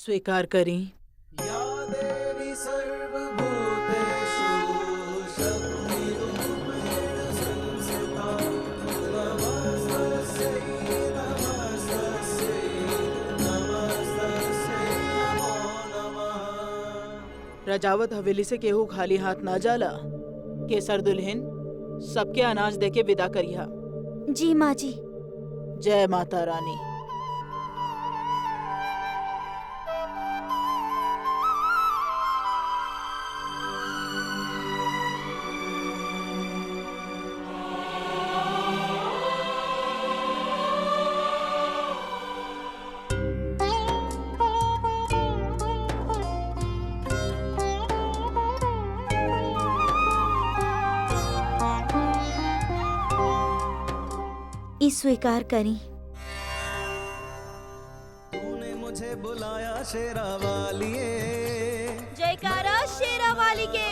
स्वीकार करें। या देवी सर्वभूतेषु शक्तिरूपेण संस्थिता नमस्तस्यै नमस्तस्यै नमस्तस्यै नमो नमः। रजावत हवेली से केहू खाली हाथ ना जाला। केसर दुल्हन सबके अनाज देके विदा करिहा। जी माँ जी। जय माता रानी। स्वीकार करें। तूने मुझे बुलाया शेरा वालिए, जयकारा शेरा वाली के,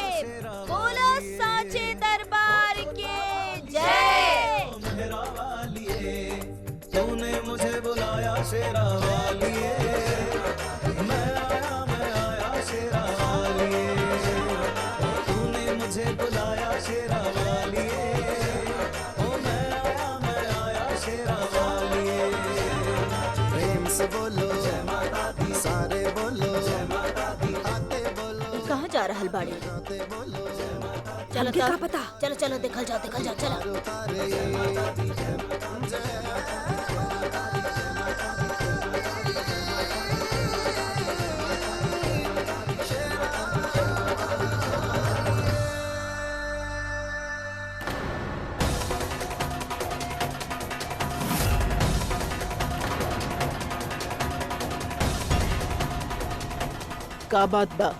बोलो साचे दरबार के जय। मेरा वालिए, तूने मुझे बुलाया शेरा वालिए, मैं आया शेरा वालिए, तूने मुझे बुलाया शेरा वालिए, बोलो जय माता दी, सारे बोलो जय माता दी, आते बोलो। कहाँ जा रहा बाड़ी? चलो क्या पता। चलो चलो देखल जाओ चलो। का बात बा?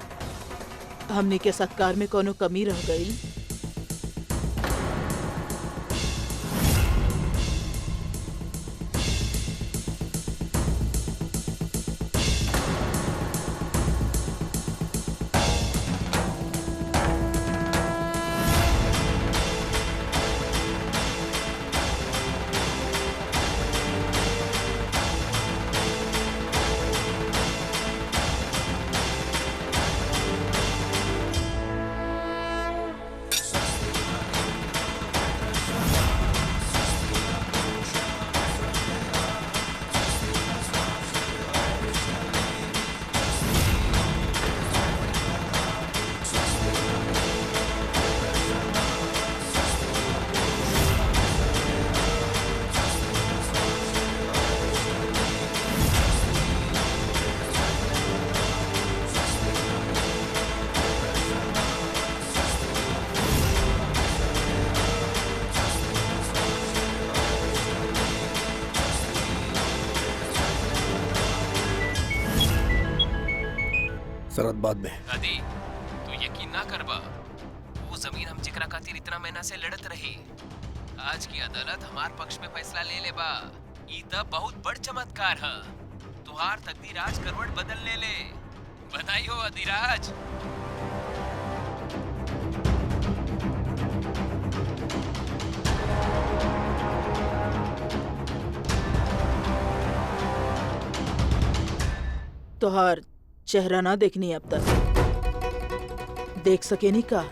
हमने के सत्कार में कोनो कमी रह गई? सरहद बाद में दादी तू यकीन ना करबा, वो जमीन हम जिकरा खातिर इतना महीना से लड़त रही, आज की अदालत हमार पक्ष में फैसला ले ले बा। ई त बहुत बड़ चमत्कार है। तुहार तकदीर आज करवट बदल ले। बधाई हो अधिराज। तोहार चेहरा ना देखनी अब तक, देख सके नहीं का?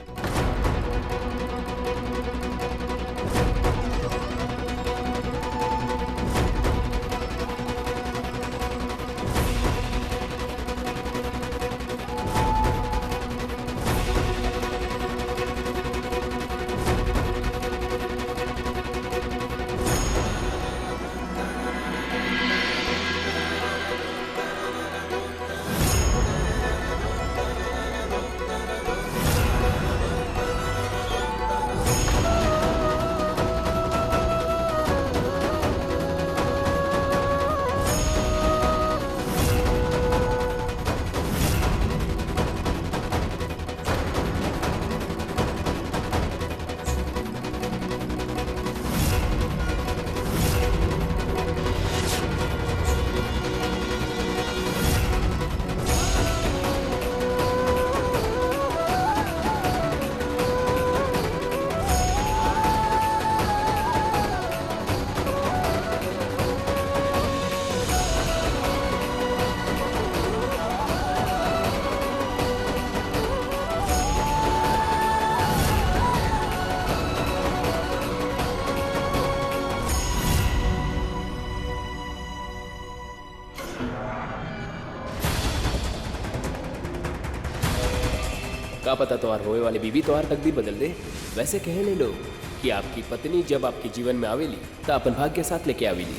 का पता तोहार होए वाले बीवी तोहार तकदीर बदल दे। वैसे कहे ले लोग कि आपकी पत्नी जब आपके जीवन में आवेली तो अपन भाग्य के साथ लेके आवेली।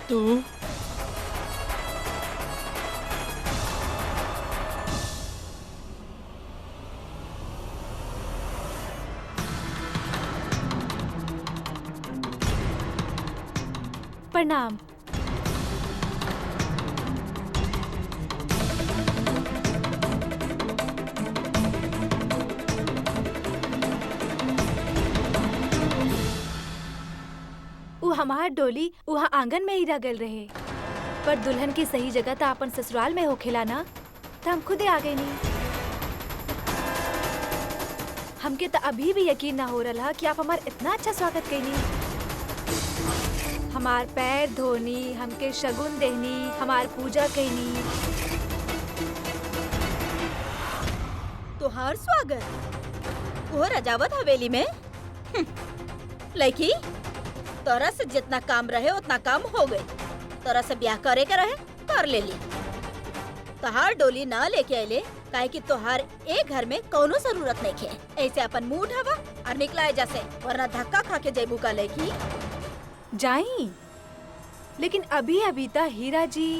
तू प्रणाम। उ हमार डोली वहाँ आंगन में ही रह गल रहे, पर दुल्हन की सही जगह तो अपन ससुराल में होखेला ना, तो हम खुदे आ गए नहीं। हमके तो अभी भी यकीन ना हो रहा कि आप हमार इतना अच्छा स्वागत कईनी। हमार पैर धोनी, हमके शगुन देहनी, हमार पूजा कईनी। तोहार स्वागत वो रजावत हवेली में? लड़की, तोरा से जितना काम रहे उतना काम हो गए। तोरा से ब्याह करे के रहे कर ले ली। तोहार डोली ना लेके आइले काहे कि तोहार एक घर में कोनो जरूरत नहीं है। ऐसे अपन मुंह ढावा और निकला जैसे, वरना धक्का खा के जेबू का लड़की। जाई, लेकिन अभी अभी ता हीरा जी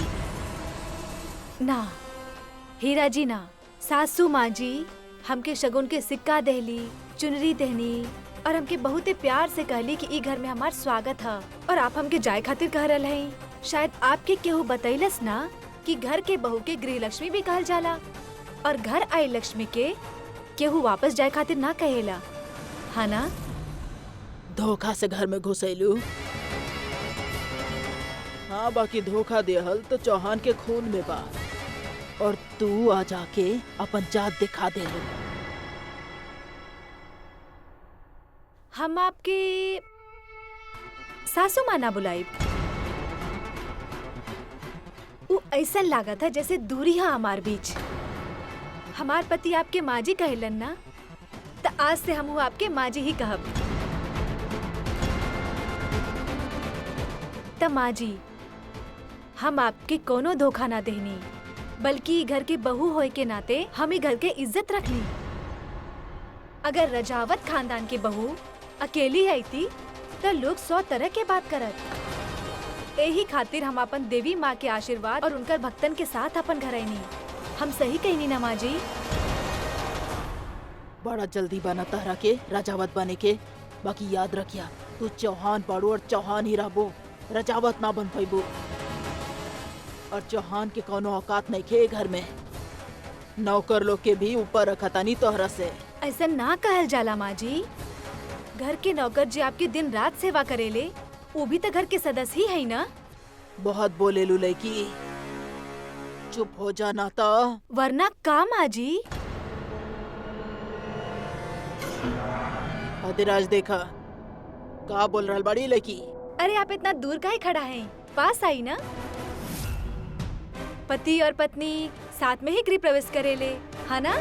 ना, सासू माँ जी हमके शगुन के सिक्का देहली, चुनरी देहनी और हमके बहुते प्यार से कहली कि ई घर में हमार स्वागत है और आप हमके जाए खातिर कह रहल हैं। शायद आपके केहू बतैलस ना कि घर के बहू के गृह लक्ष्मी भी कहल जाला और घर आई लक्ष्मी के केहू वापस जाए खातिर ना कहेला, है ना? धोखा से घर में घुसैलू। हाँ, बाकी धोखा देहल तो चौहान के खून में बा और तू आ जाके अपन जात दिखा देलू। हम आपके सासू माँ ना बुलाई। वो ऐसा लगा था जैसे दूरी है हमार बीच। हमार पति आपके माँ जी कहलन ना, तो आज से हम आपके माँ जी ही कहब। तो माँ जी, हम आपके कोनो धोखा ना देनी, बल्कि घर के बहू होए के नाते हम ही घर के इज्जत रखनी। अगर रजावत खानदान के बहू अकेली है थी तो लोग 100 तरह के बात करत। यही खातिर हम अपन देवी माँ के आशीर्वाद और उनकर भक्तन के साथ अपन घर आईनी। हम सही कहनी ना माँ जी? बड़ा जल्दी बना तारा के रजावत बने के। बाकी याद रखिया, तू चौहान पाड़ू और चौहान ही रहबो, रजावत ना बन पाइबो। और चौहान के कोनो औकात नहीं खे घर में। नौकर लोग के भी ऊपर रखतानी तोहरा से। ऐसा ना कहल जाला माँ जी। घर के नौकर जी आपकी दिन रात सेवा करेले, वो भी तो घर के सदस्य ही है ना। बहुत बोले लू लड़की, चुप हो जाना तो। वरना का माँ जी? अधिराज देखा का बोल रहल बड़ी लड़की। अरे आप इतना दूर काहे खड़ा हैं? पास आई ना। पति और पत्नी साथ में ही गृह प्रवेश करेले, है ना?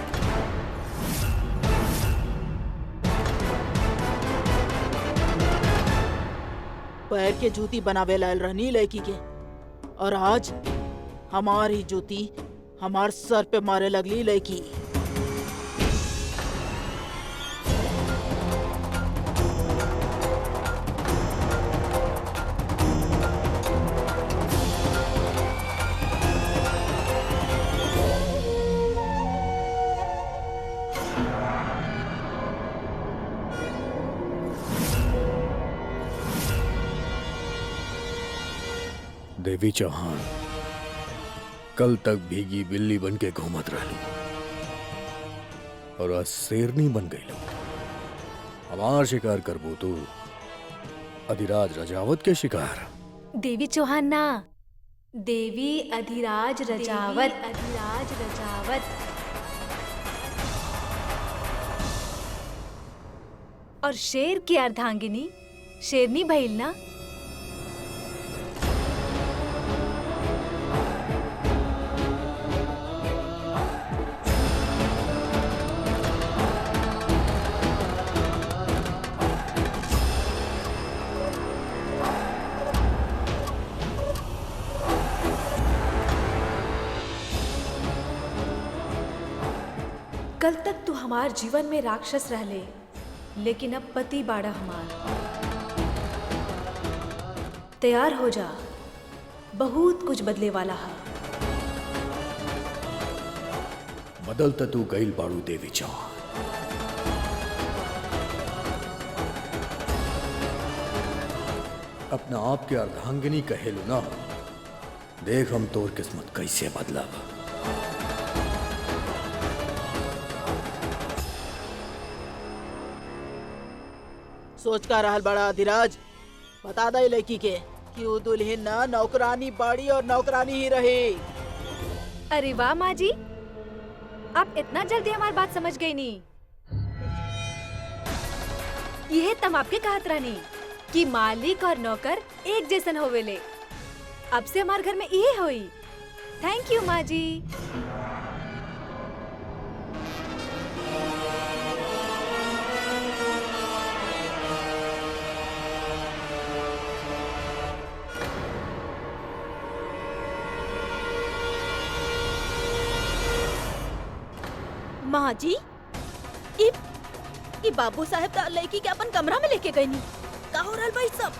पैर के जूती बनावे लायल रहनी लड़की के, और आज हमारी जूती हमार सर पे मारे लगली लड़की। देवी चौहान कल तक भीगी बिल्ली बन के घूमत रहलू और आज शेरनी बन गई। हमार शिकार करबू तू, अधिराज रजावत के शिकार। देवी चौहान ना, देवी अधिराज रजावत। अधिराज रजावत। और शेर की अर्धांगिनी शेरनी भइल ना। कल तक तू हमार जीवन में राक्षस रहले, लेकिन अब पति बाड़ा हमार। तैयार हो जा, बहुत कुछ बदले वाला है। बदलता तू गईल बाड़ू देवी चौहान। अपना आप के अर्धांगिनी कहेलू ना, देख हम तोर किस्मत कैसे बदलावा। सोच का रहल बड़ा अधिराज, बता दे लड़की के कि वो दुल्हन ना नौकरानी बाड़ी और नौकरानी ही रही। अरे वाह माँ जी, आप इतना जल्दी हमारी बात समझ गई नी। यह तम आपके कहत रहनी कि मालिक और नौकर एक जैसन होवेले। अब से हमारे घर में यही होई। थैंक यू माँ जी। माँ जी, ई बाबू साहब त लड़की के अपन कमरा में लेके गई नी। का हो रहल भाई सब?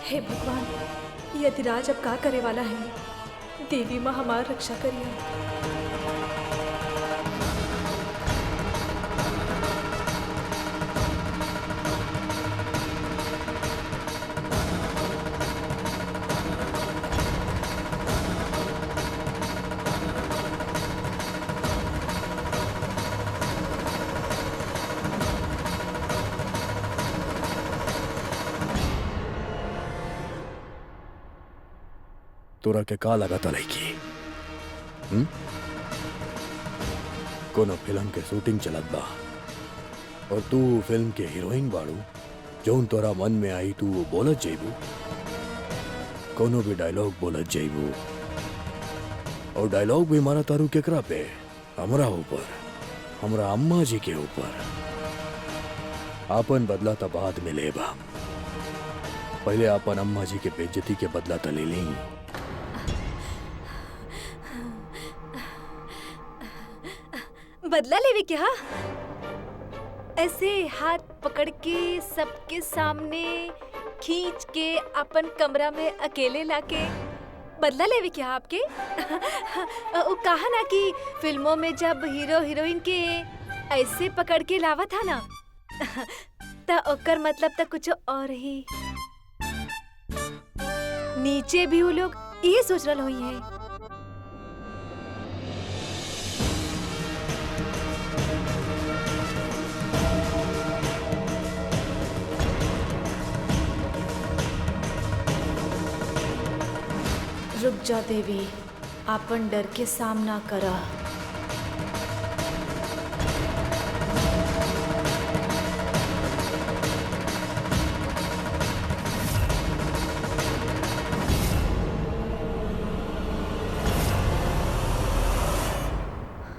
हे भगवान, ये अधिराज अब का करे वाला है। देवी माँ हमार रक्षा करिए। तोरा के का लगा था लड़की? कोनो फिल्म के शूटिंग चलत बा और तू फिल्म के हीरोइन बाड़ू। जौन तोरा मन में आई तू वो बोलत जाइबू, कोनो भी डायलॉग बोलत जाइबू। और डायलॉग भी मारा तारू केकरा पे? हमरा ऊपर, हमरा अम्मा जी के ऊपर। आपन बदला तो बाद में लेबा, पहले आपन अम्मा जी के बेइज्जती के बदला तो ले ली। बदला लेवे क्या? ऐसे हाथ पकड़ के सबके सामने खींच के अपन कमरा में अकेले लाके बदला लेवे क्या आपके? वो कहा ना कि फिल्मों में जब हीरो हीरोइन के ऐसे पकड़ के लावा था ना, ता ओकर मतलब तक कुछ और ही। नीचे भी वो लोग ये सोच रहा हुई है। रुक जा देवी, आपन डर के सामना करा।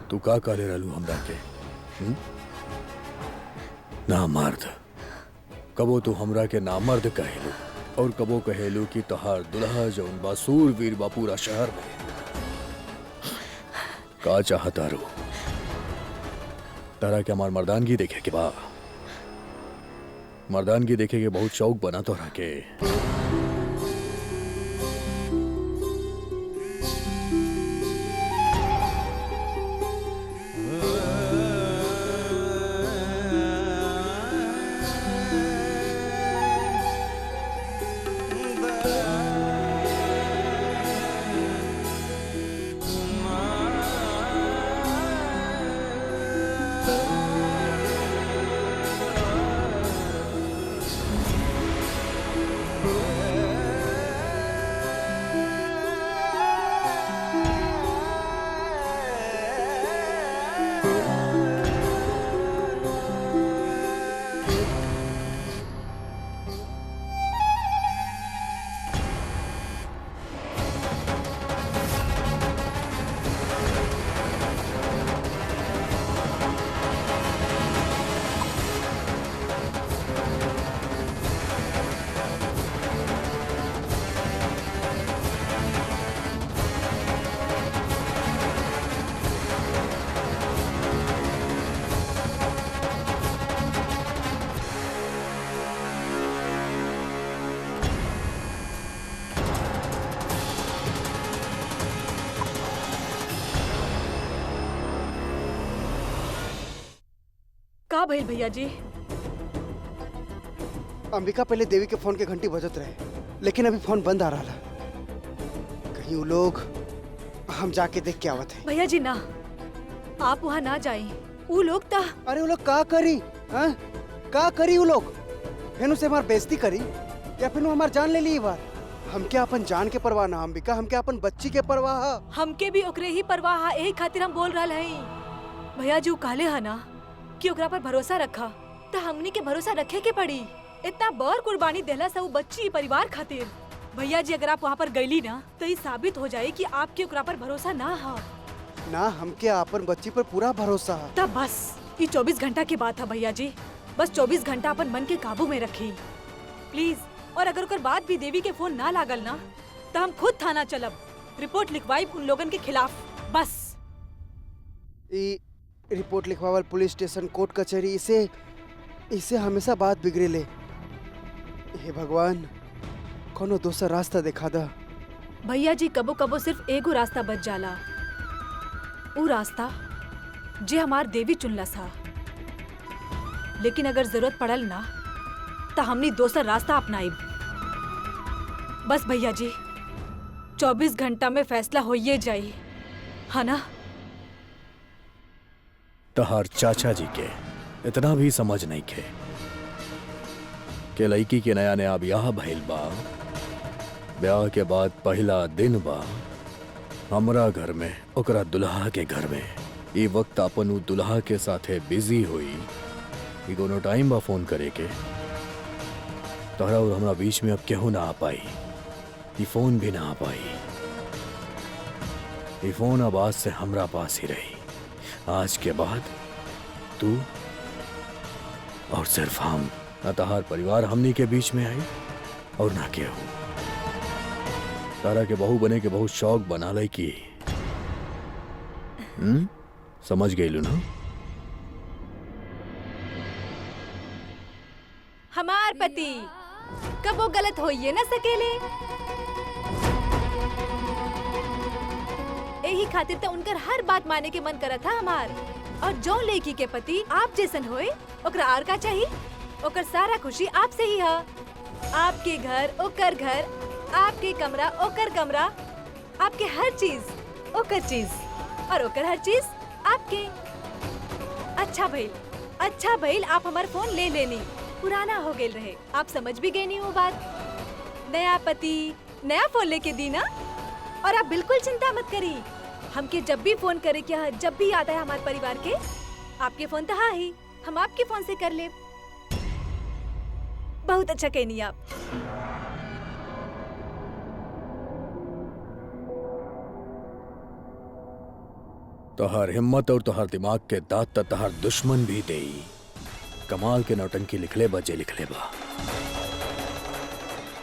तू का काले रहलू हमरा के? ना मर्द। कबो तू हमरा के नामर्द कहेलू और कबो कहेलू कि तोहार दुल्हा जौन बा सूरवीर बा पूरा शहर में। का चाहता रू? तारा के हमार मर्दानगी देखे के बा? मर्दानगी देखे के बहुत शौक बना तोरा के। का भइल भैया जी? अंबिका पहले देवी के फोन के घंटी बजत रहे, लेकिन अभी फोन बंद आ रहा है। कहीं वो लोग, हम जाके देख के आवत है। भैया जी ना, आप वहाँ ना जाए। वो लोग ता अरे वो लोग का करी? हाँ? का करी वो लोग? फिर उसे हमार बेइज्जती करी या फिर हमार जान ले ली बार? हम क्या अपन जान के परवाह ना अंबिका, हम क्या अपन बच्ची के परवाह? हमके भी ओकरे ही परवाह है, यही खातिर हम बोल रहल हई। भैया जी काले है ना कि ओकरा पर भरोसा रखा, तो हमनी के भरोसा रखे के पड़ी। इतना बड़ कुर्बानी देला सब बच्ची परिवार खातिर। भैया जी अगर आप वहाँ पर गईली ना तो ये साबित हो जाए कि आपके ओकरा पर भरोसा ना है। ना हमके अपन बच्ची पर पूरा भरोसा है। तब बस ये 24 घंटा की बात है भैया जी, बस 24 घंटा अपन मन के काबू में रखी प्लीज। और अगर ओकर बाद भी देवी के फोन ना लागल ना तो हम खुद थाना चलब, रिपोर्ट लिखवाई उन लोगन के खिलाफ। बस रिपोर्ट लिखवावल, पुलिस स्टेशन, कोर्ट कचहरी, इसे हमेशा बात बिगड़े ले। हे भगवान, कोनो दूसरा रास्ता दिखा दा। भैया जी कबो कबो सिर्फ एगो रास्ता बच जाला, वो रास्ता जे हमार देवी चुनला सा। लेकिन अगर जरूरत पड़ल ना तो हमनी दूसरा रास्ता अपनाइब। बस भैया जी 24 घंटा में फैसला होइए जाई, है ना? तहार चाचा जी के इतना भी समझ नहीं खे कि लड़की के नया नया ब्याह भइल बा, ब्याह के बाद पहला दिन बा हमरा घर में, ओकरा दुल्हा के घर में। ये वक्त अपन उ दुल्हा के साथे बिजी हुई, ये कोनो टाइम बा फोन करे के। तोहरा और हमरा बीच में अब केहू ना आ पाई, ये फोन भी ना आ पाई। ये फोन अब आज से हमरा पास ही रही। आज के बाद तू और सिर्फ हम, ना तहार परिवार हमनी के बीच में आई और ना केहू। तारा के बहू बने के बहुत शौक बना ले की। समझ गई लू ना? हमार पति कबो गलत होइए ना सकेले, यही खातिर तो उनकर हर बात माने के मन करत था हमार। और जो लड़की के पति आप जैसन होए ओकरा आर का चाहिए? ओकर सारा खुशी आपसे ही है। आपके घर ओकर घर, आपके कमरा ओकर कमरा, आपके हर चीज ओकर चीज और ओकर हर चीज आपके। अच्छा भइल आप हमार फोन ले लेनी, पुराना हो गेल रहे। आप समझ भी गए नहीं वो बात। नया पति नया फोन लेके दी ना। और आप बिल्कुल चिंता मत करी, हमके जब भी फोन करे क्या, जब भी आता है हमारे परिवार के, आपके फोन तो हाँ ही, हम आपके फोन से कर ले। बहुत अच्छा कहनी आप। तोहार हिम्मत और तोहार दिमाग के दांत त तोहार दुश्मन भी देई। कमाल के नौटंकी लिखले बजे लिखले बा,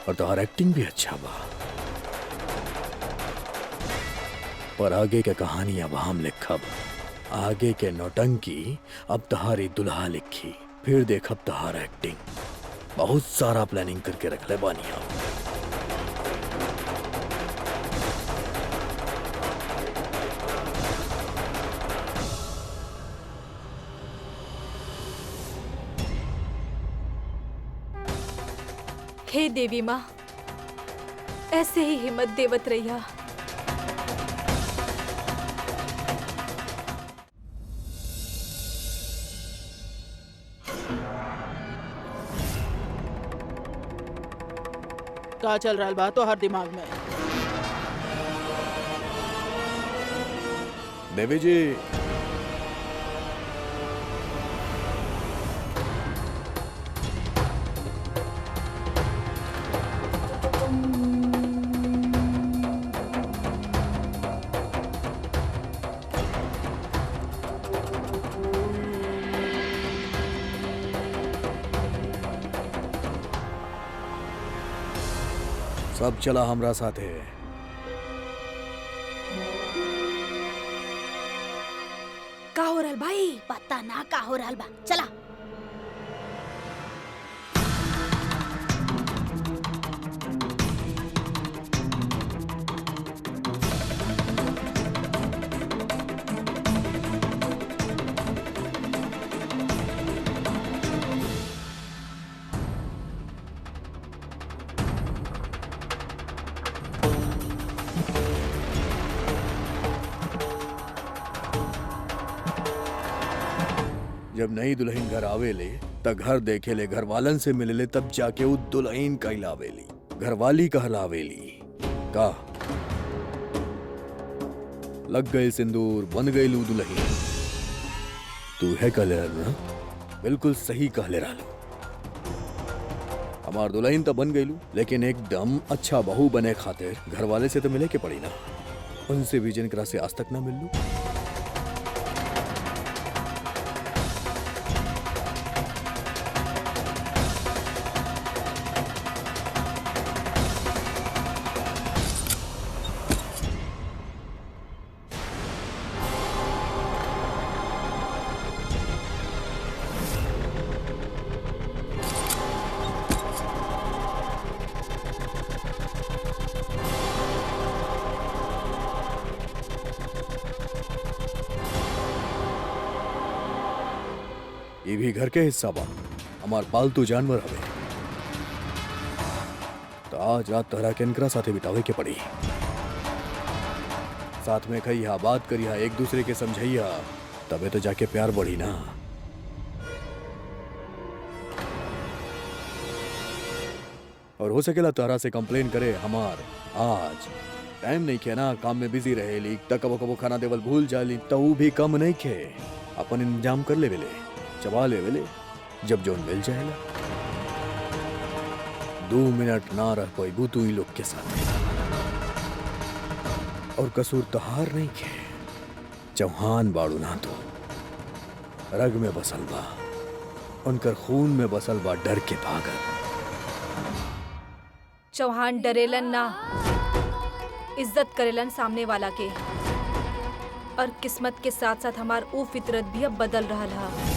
और तोहार एक्टिंग भी अच्छा बा। पर आगे के कहानी अब हम लिखब, आगे के नौटंकी अब तहारी दुल्हा लिखी। फिर देखब तहार एक्टिंग। बहुत सारा प्लानिंग करके रखले बानी हम। हे देवी माँ, ऐसे ही हिम्मत देवत रहिया। का चल रहा बा तो हर दिमाग में? देवी जी, सब चला हमरा साथे। का हो रहल भाई? पता ना का हो रहल बा, चला। जब नई दुल्हन घर आवेले त घर देखे ले, घर वालन से मिले ले, तब जाके वो दुल्हन कहलावेली, घरवाली कहलावेली। का लग गए सिंदूर, बन गई लू दुल्हन। तू है कहले ना, बिल्कुल सही कहले रहलो। हमार दुल्हन तो बन गईलू, लेकिन एकदम अच्छा बहू बने खातिर घर वाले से तो मिले के पड़ी ना। उनसे भी जिनकरा से आज तक ना मिलू। ये भी घर के हिस्सा बा, हमार पालतू जानवर हवे। तो आज रात तहरा के इनकरा साथे बितावे के पड़ी। साथ में खइया, बात करिया, एक दूसरे के समझैया, तबे तो जाके प्यार बढ़ी ना। और हो सकेला तहरा से कंप्लेन करे हमार आज टाइम नहीं खे ना, काम में बिजी रहेली, त कबो कबो खाना देवल भूल जाली, तो ऊ भी कम नहीं खे। अपन इंतजाम कर ले वेले, चबा ले वेले, जब जोन मिल जाएगा। 2 मिनट ना रह पाई तू इन लोग के साथ। और कसूर तहार नहीं खे, चौहान बाड़ू ना तो रग में बसल बा, उनकर खून में बसल बा डर के भागर। चौहान डरेलन ना, इज्जत करेलन सामने वाला के। और किस्मत के साथ साथ हमार वो फितरत भी अब बदल रहा है।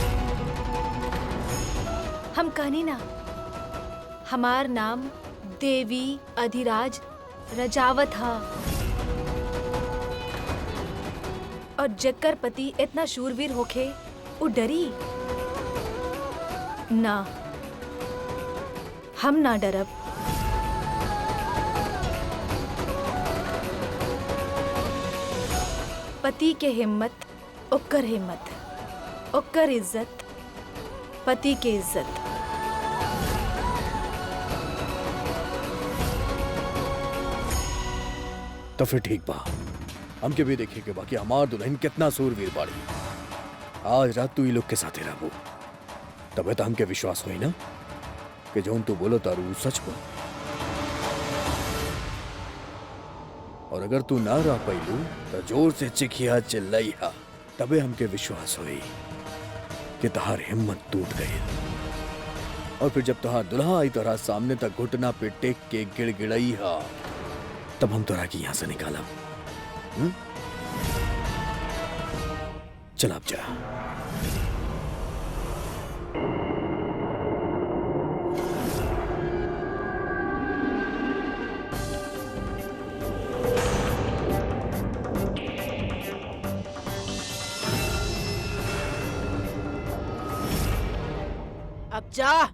हम कहनी ना, हमार नाम देवी अधिराज रजावत हा। और जक्कर पति इतना शूरवीर होखे, वो डरी ना। हम ना डरब। पति के हिम्मत, ओकर हिम्मत, ओकर इज्जत, पति के इज्जत। तो फिर ठीक बा, हमके भी देखे के बाकी हमार दुल्हन कितना सूरवीर बाड़ी। आज रात तू ई लोग के साथे रहबो, तबे तो हमके विश्वास होई ना कि जोन तू बोलो तारू सच बा। और अगर तू ना रह पाइलू तो जोर से चिखिया चिल्लैया, तबे हमके विश्वास होई कि तहार हिम्मत टूट गई। और फिर जब तहार दुल्हा आई तोरा सामने तक घुटना पे टेक के गिड़गिड़ई हा, तब हम तोरा की यहां से निकालब। चल अब जा। अब जा।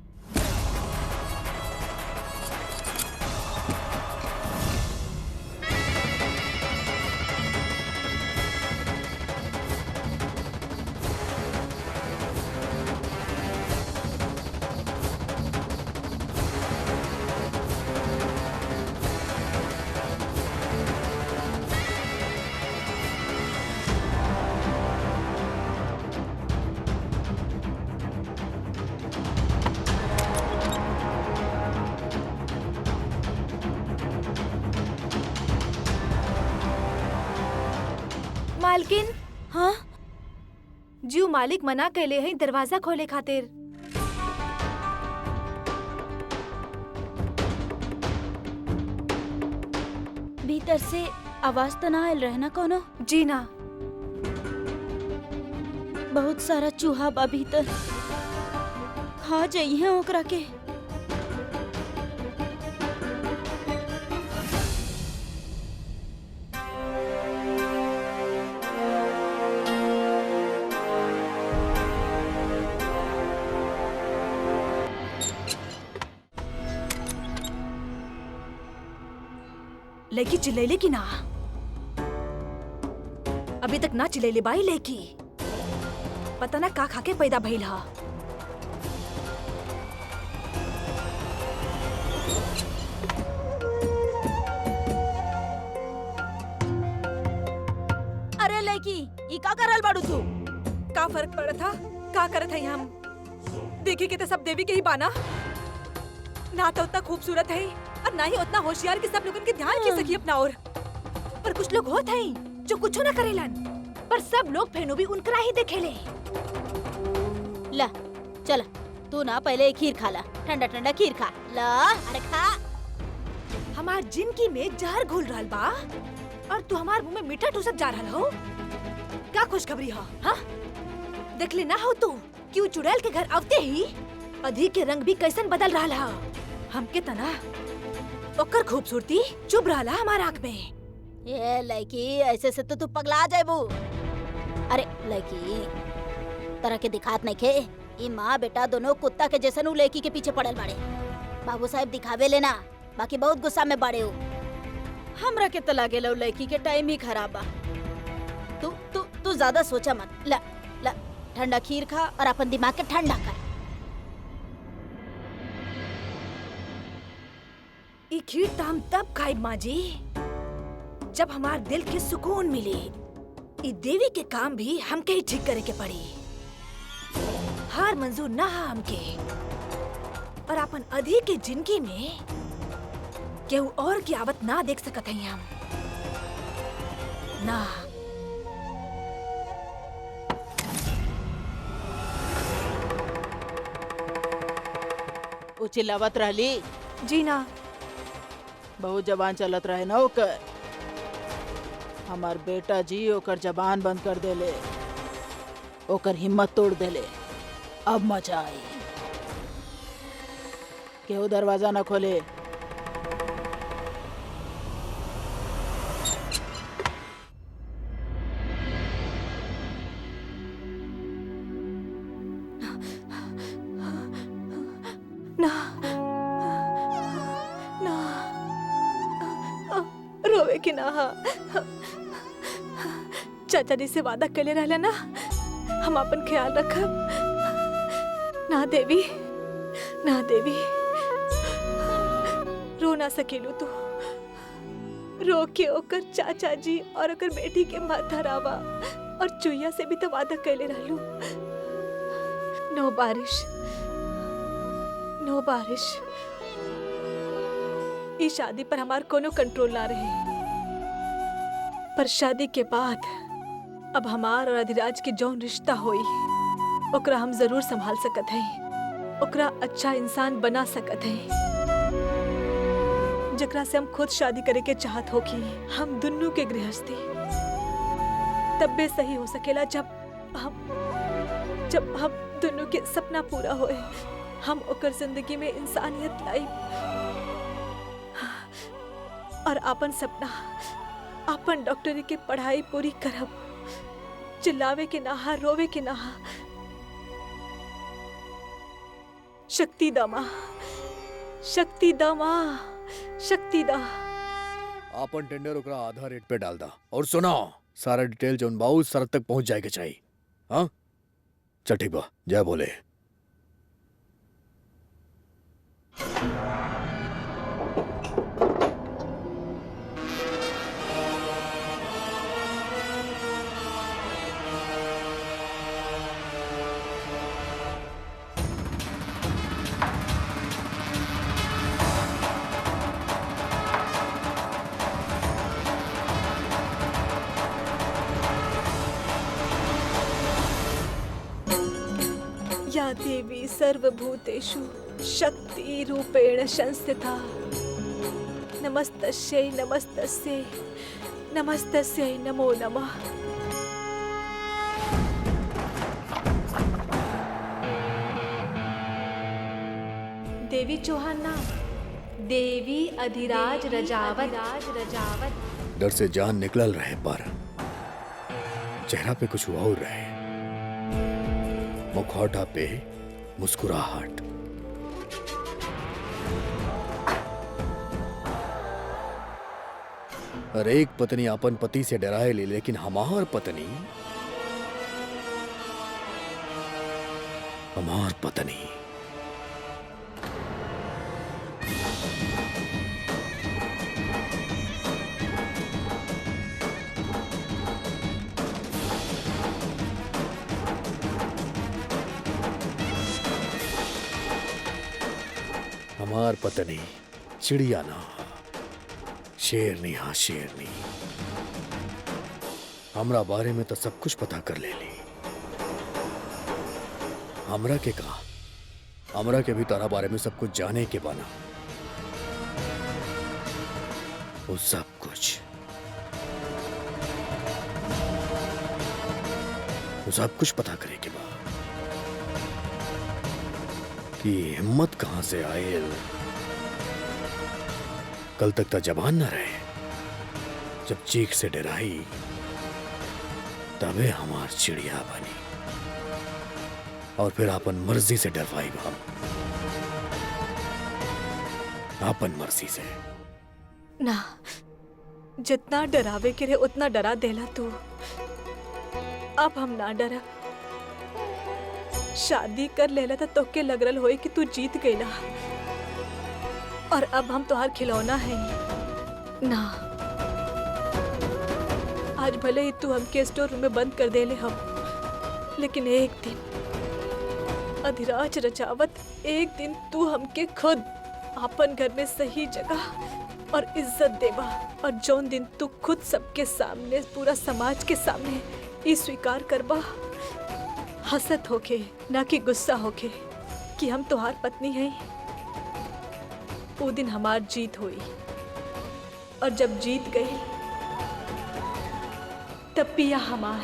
मालकिन, हाँ, जीव मालिक मना कैले हैं दरवाजा खोले खातिर। भीतर से आवाज तो ना आयल रहे ना कोनो? जी ना। बहुत सारा चूहा बा भीतर, खा जाइए ओकरा के। लेकी चिल्लैले की ना? अभी तक ना चिल्लैले बाई लेकी। पता ना का खा के पैदा भइल हा। अरे लड़की ई का करल बाड़ू तू? का फर्क पड़ा था? का करत है हम? देखी के तो सब देवी के ही बाना। ना तो उतना खूबसूरत है और ना ही उतना होशियार कि सब लोगन के ध्यान खींच सकी अपना ओर। पर कुछ लोग होत हैं जो कुछो ना करेलन, पर सब लोग फेनो भी उनकरा ही देखेले। ला चल तू ना पहले खीर खा ला, ठंडा ठंडा खीर खा ला। अरे खा। हमार जिंदगी में जहर घुल रहल बा और तू हमार मुंह में मीठा ठूसत जा रहल हो। क्या खुशखबरी है? हाँ देख ले ना हो तू कि वो चुड़ैल के घर आवते ही अधि के रंग भी कैसन बदल रहा हा। हमके तना ओकर खूबसूरती चुभ रहा हमार आँख में। ये लड़की ऐसे से तो तू पगला जाबू। अरे लड़की तरह के दिखात नहीं खे। ई माँ बेटा दोनों कुत्ता के जैसन उ लड़की के पीछे पड़ल बाड़े। बाबू साहब दिखावे लेना, बाकी बहुत गुस्सा में बाड़े हो। हमरा के तो लागे लो लड़की के टाइम ही खराब बा। तू तू तू ज्यादा सोचा मत। ला ला ठंडा खीर खा और अपन दिमाग के ठंडा कर। ई खीर तो हम तब खाइब माँ जी जब हमार दिल के सुकून मिले। ई देवी के काम भी हमके ही ठीक करे के पड़ी। हार मंजूर ना हा हमके। और अपन अधि के जिंदगी में केहू और की आवत ना देख सकत हई हम ना। उ चिल्लावत रहली। जी ना। बहुत जबान चलत रहे ना ओकर। हमार बेटा जी ओकर जबान बंद कर देले, ओकर हिम्मत तोड़ देले। अब मजा आई। केहू दरवाजा न खोले। ना ना रोवे की ना। चाचा जी से वादा कर ले रहला ना हम अपन ख्याल रखब। ना देवी, ना देवी, रो ना सकेलू तू। रो के ओकर चाचा जी और ओकर बेटी के माथा रावा और चुईया से भी तो वादा कर ले रहलू। नो बारिश, नो बारिश। इस शादी पर हमार कोनो कंट्रोल ना रहे, पर शादी के बाद अब हमार और अधिराज के जौन रिश्ता होई ओकरा हम जरूर संभाल सकत हैं। ओकरा अच्छा इंसान बना सकत हैं जकरा से हम खुद शादी करे के चाहत हो कि हम दुन्नू के गृहस्थी तब भी सही हो सकेला जब हम दुन्नू के सपना पूरा होए। हम ओकर जिंदगी में इंसानियत लाई और अपन सपना अपन डॉक्टरी के पढ़ाई पूरी करब। चिल्लावे के नहा, रोवे के नहा। शक्ति दमा, शक्ति दमा, शक्ति दा। आपन टेंडर ओकरा आधा रेट पे डाल दा और सुना सारा डिटेल जोन बाऊ सर तक पहुंच जाए के चाहिए। हाँ चल ठीक बा, जय बोले। या देवी सर्वभूतेषु शक्ति रूपेण संस्थिता। नमस्तस्यै नमस्तस्यै नमस्तस्यै नमो नमः। देवी चौहान नाम, देवी अधिराज रजावत। डर से जान निकल रहे पर चेहरा पे कुछ और रहे। मुखौटा पे मुस्कुराहट। हर एक पत्नी अपन पति से डराए ली, लेकिन हमार पत्नी हमार पत्नी। हमार पत्नी चिड़िया ना हा, शेरनी हा शेरनी। हमरा बारे में तो सब कुछ पता कर ले ली। हमरा के कहा, हमरा के भी तारा बारे में सब कुछ जाने के बाना। वो सब कुछ, वो सब कुछ पता करे के बाद कि हिम्मत कहां से आयल। कल तक तो जबान न रहे, जब चीख से डराई तबे हमार चिड़िया बनी और फिर अपन मर्जी से डरवाई हम, अपन मर्जी से। ना, जितना डरावे के रहे उतना डरा देला तू। अब हम ना डरा। शादी कर लेला था तो के लग रहा होई कि तू जीत गईला, और अब हम तोहार खिलौना है ना। आज भले ही तू हमके स्टोर रूम में बंद कर देले हम, लेकिन एक दिन अधिराज रजावत, एक दिन तू हमके खुद अपन घर में सही जगह और इज्जत देबा। और जौन दिन तू खुद सबके सामने, पूरा समाज के सामने ये स्वीकार करबा, हसत होके ना कि गुस्सा होके, कि हम तुम्हार पत्नी हैं, वो दिन हमार जीत हुई। और जब जीत गई तब पिया हमार।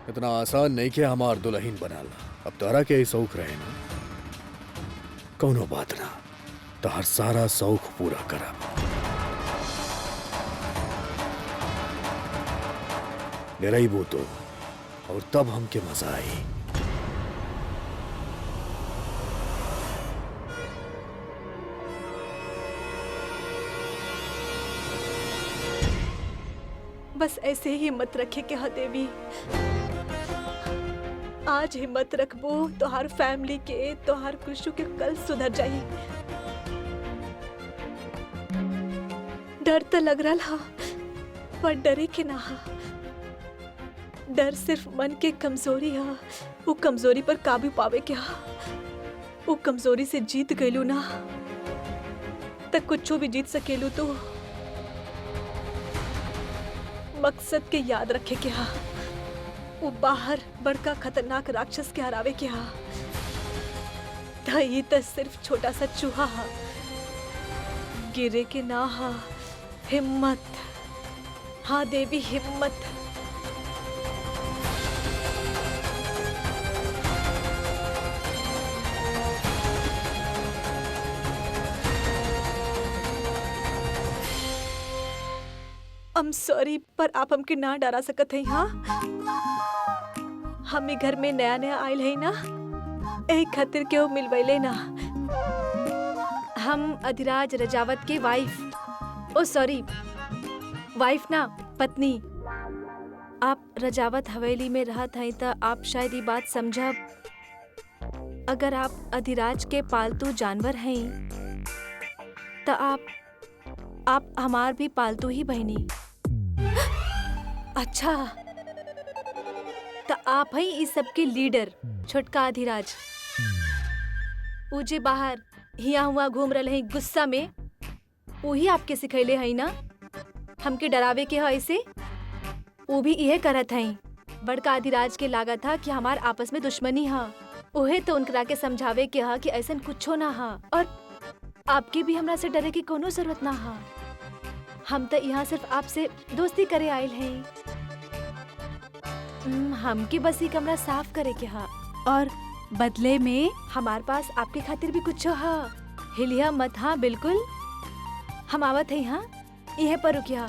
इतना आसान नहीं कि हमार दुल्हन बनाला। अब तारा के ही शौक रहे ना, कौनो बात ना, तार सारा शौक पूरा करब। डराइबो तो, और तब हमके मजा आई। बस ऐसे ही हिम्मत रखे के हा देवी। आज हिम्मत रखबो तो हर फैमिली के, तो हर खुशू के कल सुधर जाई। डर तो लग रहा हा, पर डरे के ना हा। डर सिर्फ मन के कमजोरी हा, वो कमजोरी पर काबू पावे के हा। वो कमजोरी से जीत गईलू ना, तक कुछ भी जीत सकेलू। तो मकसद के याद रखे के हा, वो बाहर बड़का खतरनाक राक्षस के हरावे के हा। ये तो सिर्फ छोटा सा चूहा हा, गिरे के ना हा। हिम्मत, हाँ देवी हिम्मत। I'm sorry, पर आप हमके ना डरा सकत हैं। हाँ, हमें घर में नया नया आयल है ना, एक खातिर के वो मिलवैले ना। हम अधिराज रजावत के वाइफ, ओ सॉरी वाइफ ना, पत्नी। आप रजावत हवेली में रहत हैं तो आप शायद ये बात समझब। अगर आप अधिराज के पालतू जानवर हैं तो आप हमार भी पालतू ही बहनी। अच्छा, तो आप ही इस सब के लीडर, छोटका अधिराज। उजे बाहर हिया हुआ घूम रहे हैं गुस्सा में, वही आपके सिखैले हई ना हमके डरावे के है ऐसे। वो भी यह करत हई। बड़का अधिराज के लागत था कि हमार आपस में दुश्मनी हा। उहे तो उनकरा के समझावे के हा कि ऐसा कुछो ना हा और आपके भी हमरा से डरे की कोनो जरूरत ना हा। हम तो यहाँ सिर्फ आपसे दोस्ती करे आयल हैं। हमके बस ये कमरा साफ करे के हा और बदले में हमार पास आपके खातिर भी कुछ हा। हिलिया मत। हाँ बिल्कुल हम आवत है। हाँ यह पर रुकिया।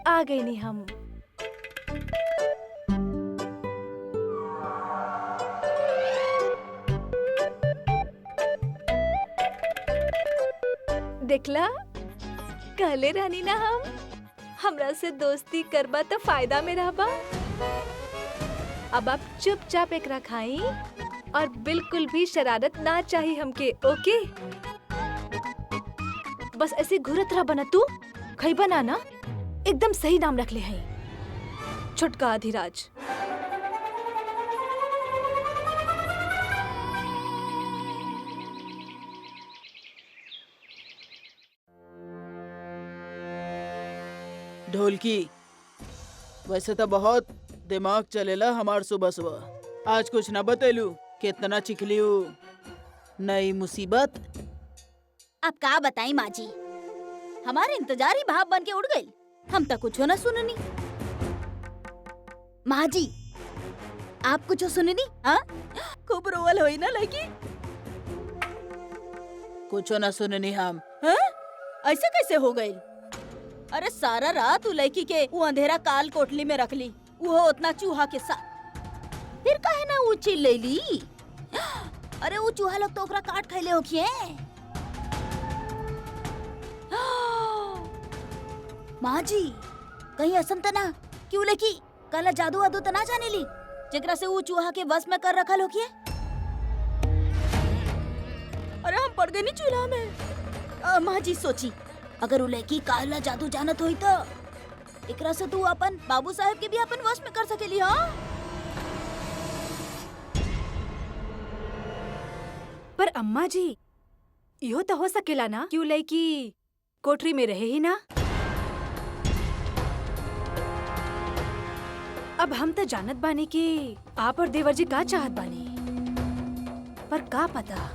आ गए नहीं हम। देखला कहले रहनी ना हम हमरा से दोस्ती करबा तो फायदा में रहबा। अब आप चुपचाप एकरा खाई और बिल्कुल भी शरारत ना चाहिए हमके। ओके बस ऐसे घुरत रह बना। तू खई बना ना एकदम सही नाम रख ले हैं छुटका अधिराज। ढोलकी वैसे तो बहुत दिमाग चलेला हमार सुबह सुबह। आज कुछ ना बतेलू कितना चिखलियू नई मुसीबत। अब का बताई माँ जी, हमारे इंतजार ही भाप बन के उड़ गई। हम तक कुछ ना सुननी। माँ जी आप कुछ सुननी? हाँ खूब रोवल होई ना लड़की। कुछ ना सुननी हम। हाँ? ऐसे कैसे हो गई? अरे सारा रात उ लड़की के वो अंधेरा काल कोठली में रख ली, वो उतना चूहा के साथ। फिर काहे ना वो चिल ले ली? अरे वो चूहा लोग तो ओकरा काट खैले होखिए। माँ जी कहीं असन तना क्यों लड़की काला जादू वादू तना जाने ली जेकरा से वो चूहा के बस में कर रखल होखिए? अरे हम पड़ गए नी चूल्हा में। माँ जी सोची अगर वो लड़की काला जादू जानत होई तो एकरा से तू अपन बाबू साहब के भी अपन वश में कर सकेली। हाँ पर अम्मा जी यो तो हो सकेला ना क्यों लड़की कोठरी में रहे ही ना। अब हम तो जानत बानी कि आप और देवर जी का चाहत बानी, पर का पता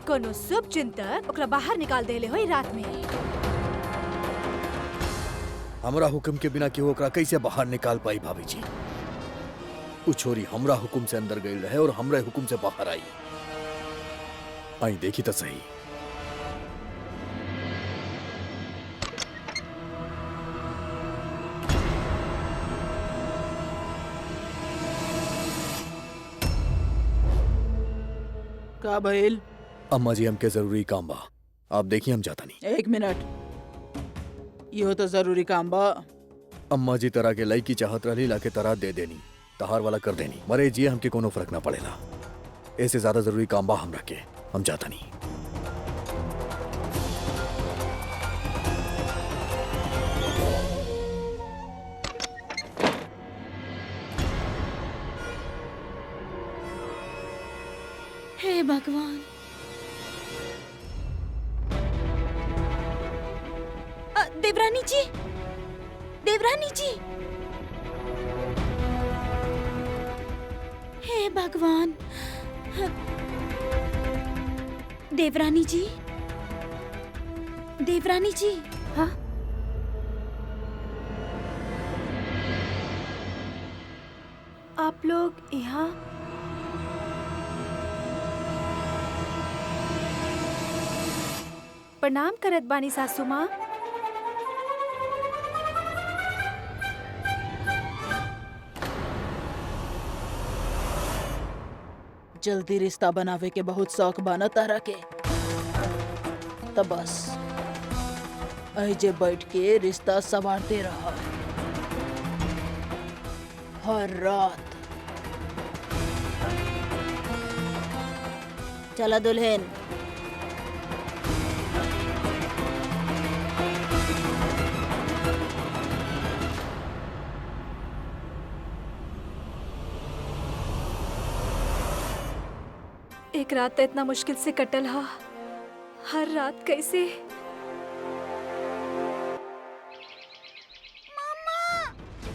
कोनो शुभ चिंतक ओकरा बाहर निकाल देले होई रात में। हमरा हुक्म के बिना केहू ओकरा कैसे बाहर निकाल पाई भाभी जी? उ छोरी हमरा हुक्म से अंदर गई रहे और हमरे हुक्म से बाहर आई। आई देखी तो सही। का भइल? अम्मा जी हमके जरूरी काम बा, आप देखिए हम जाता नहीं। 1 मिनट, यो तो जरूरी काम बा। अम्मा जी तरह के लई की चाहत रही लाके तरह दे देनी, तहार वाला कर देनी। मरे जी हमके कोनो फर्क ना पड़ेला। ऐसे ज्यादा जरूरी काम बा हम रखे, हम जाता नहीं। हे भगवान, देवरानी जी, देवरानी जी, हे भगवान, देवरानी जी, देवरानी जी। हाँ आप लोग यहाँ? प्रणाम करत बानी सासू माँ। जल्दी रिश्ता बनावे के बहुत शौक बना तारा के, तब बस ऐजे बैठ के रिश्ता संवारते रहा हर रात। चला दुल्हन। एक रात तो इतना मुश्किल से कटल हा, हर रात कैसे।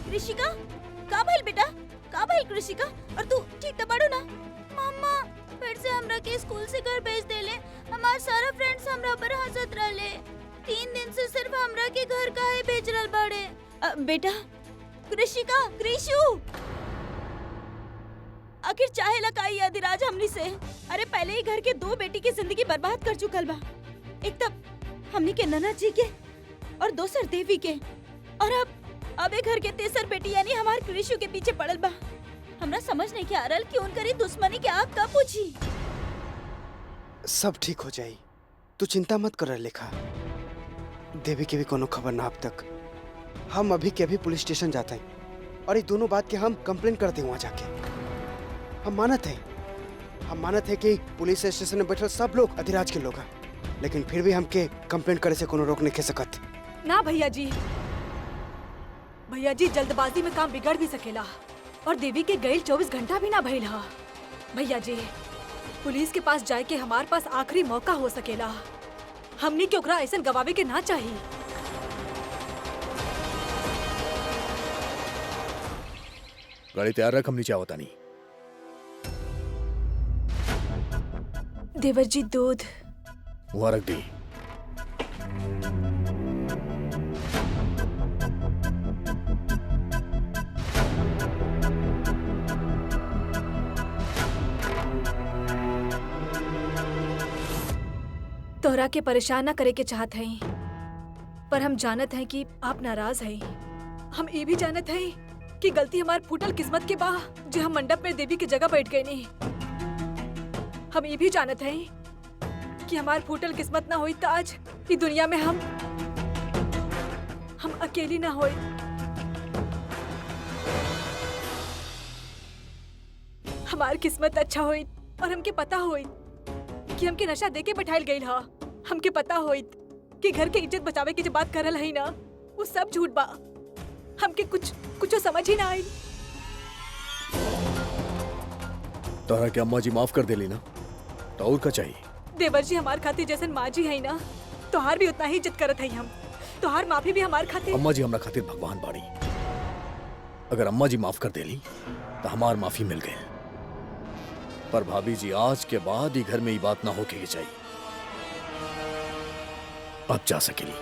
कृषिका, का भइल बेटा? का भइल कृषिका? और तू ठीक तो पड़ो ना? मम्मा, फिर से हमरा के स्कूल से घर भेज देले। हमार सारा फ्रेंड्स हमरा पर हंसत रहले। 3 दिन से सिर्फ हमरा के घर काहे भेज रहल बाड़े? बेटा, कृषिका, कृषु, आखिर चाहेला का ई अधिराज हमनी से? अरे पहले ही घर के 2 बेटी की जिंदगी बर्बाद कर चुकल बा। एक तब हमनी के ननद जी के और दोसर देवी के, और अब घर के तेसर बेटी यानी हमार कृषु के पीछे पड़ल बा। हमरा समझ नहीं के आ रहल कि उनकरी दुश्मनी के आग कब बुझी। सब ठीक हो जाई, तू चिंता मत कर लेखा। देवी की भी कोनो खबर ना अब तक। हम अभी के अभी पुलिस स्टेशन जाते हैं और ये दोनों बात के हम कंप्लेन करते हैं वहाँ जाके। हम मानत है कि पुलिस स्टेशन में बैठे सब लोग अधिराज के लोग हैं, लेकिन फिर भी हमके कंप्लेन करे से कोनो रोक नहीं के सकत। ना भैया जी, जल्दबाजी में काम बिगड़ भी सकेला, और देवी के गईल 24 घंटा भी ना भइल हा। भैया जी, पुलिस के पास जाए के हमारे पास आखिरी मौका हो सकेला। हमनी के ओकरा ऐसन गवावे के ना चाहिए। गाड़ी तैयार रख, हमनी चाहता नहीं। देवर जी, दूध वहाँ रख दी। तोहरा के परेशान ना करे के चाहत हैं, पर हम जानत हैं कि आप नाराज हैं। हम ये भी जानत हैं कि गलती हमार फूटल किस्मत के बा जो हम मंडप में देवी की जगह बैठ गए नहीं। हम ये भी जानत हैं कि हमार फूटल किस्मत ना होई तो आज इस दुनिया में हम अकेली ना होई। हमार किस्मत अच्छा होई और हमके पता होई कि हमके नशा देके बैठाइल गईल हा। हमके पता होई कि घर के इज्जत बचावे की जो बात करल है ना, वो सब झूठ बा। हमके कुछ समझ ही ना आई। तोहरा के अम्मा जी माफ कर देली ना, तो और का चाहिए? देवर जी, हमार खातिर जैसन माँ जी है ना, तोहार भी उतना ही इज्जत करत है हम। तोहार माफी भी हमार खातिर। अम्मा जी हमरा खातिर भगवान बाड़ी। अगर अम्मा जी माफ कर देली तो हमार माफी मिल गई। पर भाभी जी, आज के बाद ही घर में ये बात ना हो के चाहिए। अब जा सकेली।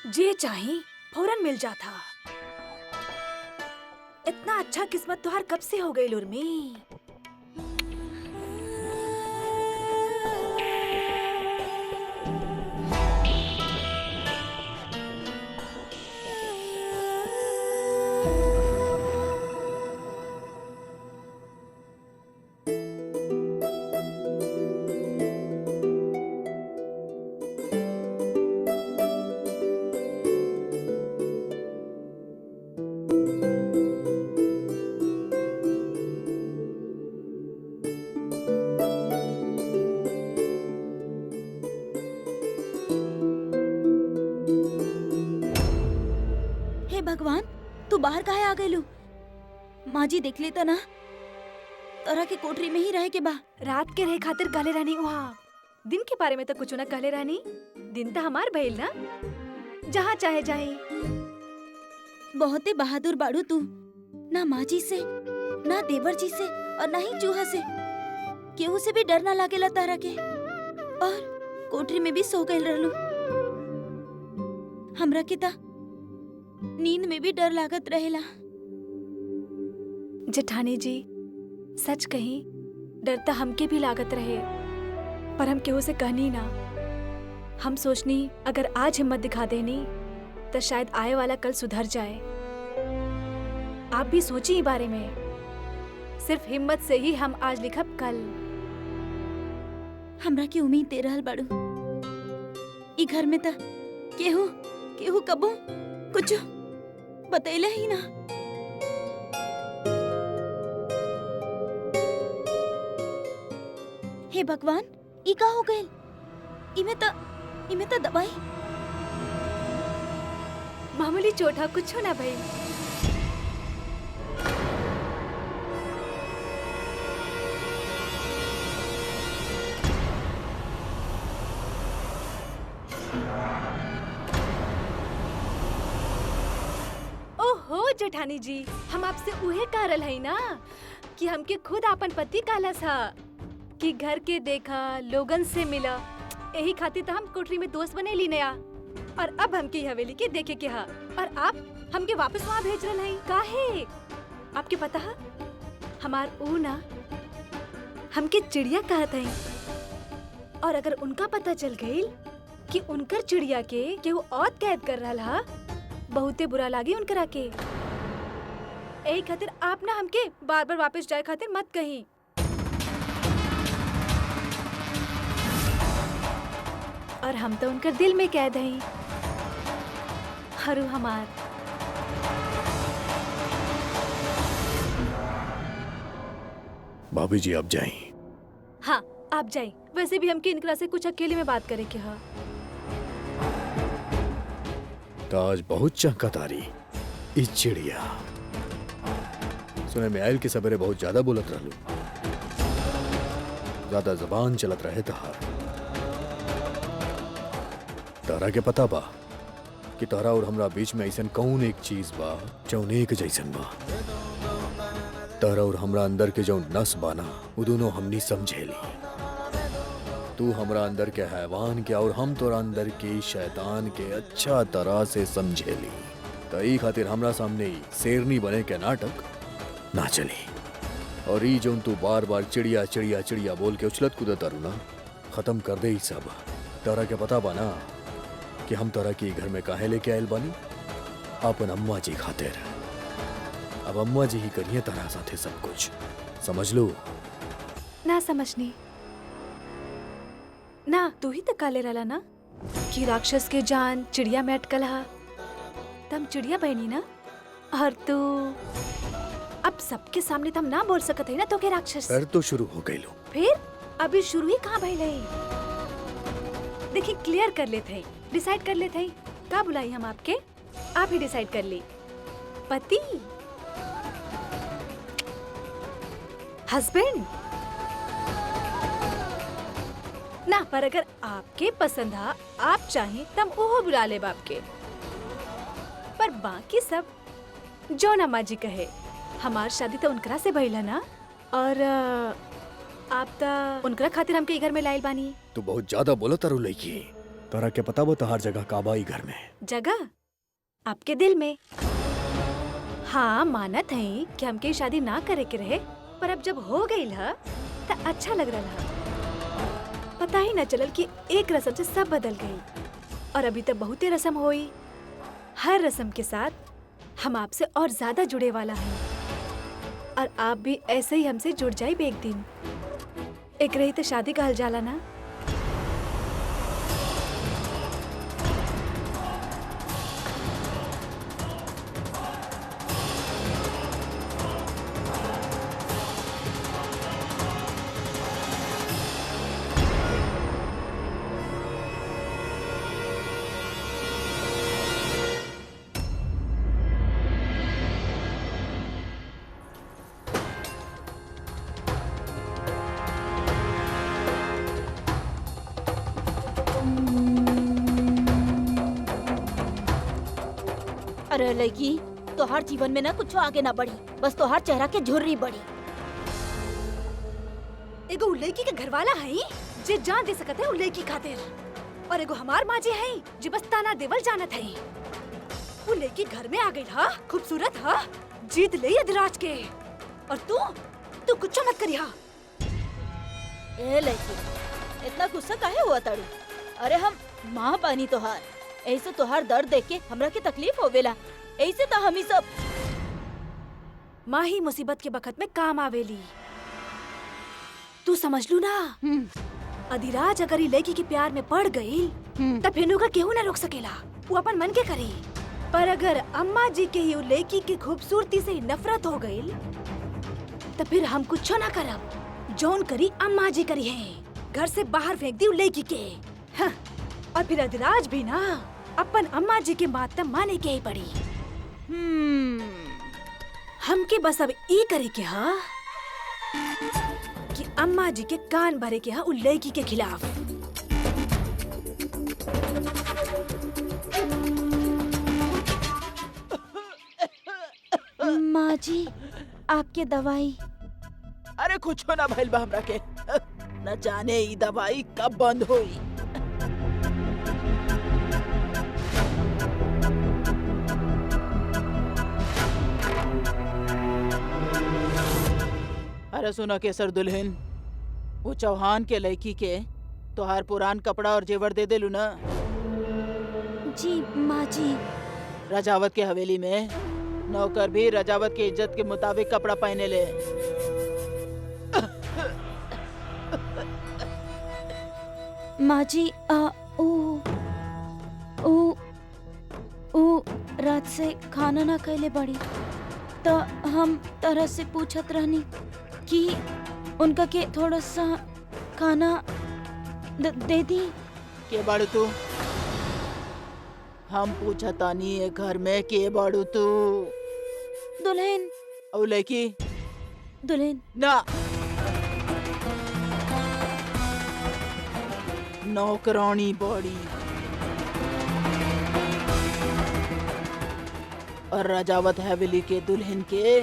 जे चाहे फौरन मिल जाता। इतना अच्छा किस्मत तोहार कब से हो गई उर्मी? भगवान, तू बाहर काहे आ गइलू? माँ जी देख लेता ना, तोरा के कोठरी में ही रहे के बा। रात के रहे खातिर कहले रहनी वहाँ। दिन के बारे में तो कुछ ना कहले रहनी। दिन तो हमार भइल ना, जहाँ चाहे जाए। बहुते बहादुर बाड़ू तू। ना माँ जी से, ना देवर जी से, और ना ही चूहा से। केहू से भी डर ना लागेला तारा के। और कोठरी में भी सो गइल रहलू। हमरा के ता नींद में भी डर लागत रहेला। जेठानी जी, सच कही डर तो हमके भी लागत रहे, पर हम केहू से कहनी ना। हम सोचनी अगर आज हिम्मत दिखा देनी तो शायद आए वाला कल सुधर जाए। आप भी सोचिए बारे में। सिर्फ हिम्मत से ही हम आज लिखब कल। हमरा की उम्मीद दे रहल बाड़ू। ई घर में त केहू केहू कबो कुछ बतैले ही ना। हे भगवान, ई का हो गइल? इमे त दवाई। मामूली चोट है, कुछ ना भाई। ओहो जेठानी जी, हम आपसे उहे कहल है ना कि हमके खुद अपन पति कहलस हा कि घर के देखा, लोगन से मिला। यही खातिर तो हम कोठरी में दोस्त बने ली नया। और अब हमके ई हवेली के देखे के हा और आप हमके वापस वहाँ भेज रहे हैं। काहे? आपके पता है हमार ऊ ना हमके चिड़िया कहत है। और अगर उनका पता चल गई कि उनकर चिड़िया के केहू और कैद कर रहा हा, बहुते बुरा लागी उनकरा के। यही खातिर आप ना हमके बार बार वापस जाए खातिर मत कहीं। और हम तो उनकर दिल में कैद हैं। हरू हमार। भाभी जी आप जाएं। हाँ आप जाए। वैसे भी हमके इनकरा से कुछ अकेले में बात करे के हा। ताज बहुत चहकत आ रही इस चिड़िया। सुने में आयल के सवेरे बहुत ज्यादा बोलत रहलू, ज्यादा जबान चलत रहे तहार। तारा के पता बा कि तारा और हमरा बीच में ऐसन कौन एक चीज बा जौन एक जैसन बा। तारा और हमरा अंदर के जौन नस बाना वो दोनों हमनी समझेली। तू हमरा अंदर के हैवान के और हम तोरा अंदर के शैतान के अच्छा तरह से समझेली। तो ई खातिर हमरा सामने ही शेरनी बने के नाटक ना चली। और ई जौन तू बार बार चिड़िया चिड़िया चिड़िया बोल के उछलत कूदत तारू ना, खत्म कर दे ई सब। तारा के पता बा ना कि हम तोरा के घर में काहे लेके आयल बानी? अपन अम्मा जी खातिर। अब अम्मा जी ही करिए तारा साथे सब कुछ, समझ लो। ना समझनी ना, तू ही तो काले रला ना कि राक्षस के जान चिड़िया में अटकल हा। तम चिड़िया बहनी ना। और तू अब सबके सामने तम ना बोल सकत है ना तो के राक्षस। फिर तो शुरू हो गई लो। फिर अभी शुरू ही कहाँ भइल है? देखिए क्लियर कर लेते हैं, डिसाइड कर लेते हैं। का बुलाई हम आपके? आप ही डिसाइड कर ली। पति, हस्बैंड ना। पर अगर आपके पसंद है, आप चाहें तब वो बुला ले बाप के। पर बाकी सब जो ना माँ जी कहे। हमार शादी तो उनकरा से भइल है ना। और आप तो उनकरा खातिर हमके घर में लाइल बानी। तू बहुत ज्यादा बोलो तारू लईकी। तारा के पता बा तहार जगह काबा ई घर में? जगह आपके दिल में। हाँ मानत है कि हमके शादी ना करे के रहे, पर अब जब हो गई है तो अच्छा लग रहा है। पता ही न चलल कि एक रस्म से सब बदल गई। और अभी तक बहुते रस्म हुई। हर रस्म के साथ हम आपसे और ज्यादा जुड़े वाला है। और आप भी ऐसे ही हमसे जुड़ जाए एक दिन। एक रही तो शादी कहल जाला ना। अरे लड़की, तोहार जीवन में ना कुछ आगे ना बढ़ी, बस तोहार चेहरा के झुर्री बढ़ी। एगो लड़की के घरवाला है जे जान दे सकत है लड़की खातिर। और एगो हमार माँ जी है जे बस ताना देवल जानत है। वो लड़की घर में आ गई हा, खूबसूरत हा, जीत ले अधिराज के। और तू कुछ मत करिहा। ए लड़की, इतना गुस्सा काहे हुआ तारू? अरे हम माँ बानी तोहार, ऐसे तोहार दर्द देख के हमरा के तकलीफ होवेला। ऐसे तो हम ही सब माँ ही मुसीबत के बखत में काम आवेली। तू समझ लू ना। अधिराज अगर ये लड़की के प्यार में पड़ गई तब फिर का केहू ना रोक सकेला। वो अपन मन के करी। पर अगर अम्मा जी के ये लड़की की खूबसूरती से नफरत हो गई तो फिर हम कुछ ना करब। जौन करी अम्मा जी करी है। घर से बाहर फेंक दी लड़की के। हाँ। और फिर अधिराज भी ना अपन अम्मा जी के बात त माने के ही पड़ी। हमके बस अब ई करे के हा कि अम्मा जी के कान भरे के हा उन लड़की के खिलाफ। माँ जी आपके दवाई। अरे कुछ ना भइल बा हमरा के। न जाने ई दवाई कब बंद होई। अरे सुना केसर दुल्हन, वो चौहान के लड़की के तोहार पुरान कपड़ा और जेवर दे देलू ना। जी माँ जी। रजावत के हवेली में नौकर भी रजावत के इज्जत के मुताबिक कपड़ा पहने ले। माँ जी ओ रात से खाना ना खैले बड़ी तो हम तरह से पूछत रहनी कि उनका के थोड़ा सा खाना दे दी। के बाड़ू तू? हम पूछतानी है घर में के बाड़ू तू? दुल्हन। औ लड़की? दुल्हन ना, नौकरानी बड़ी। और राजावत हवेली के दुल्हन के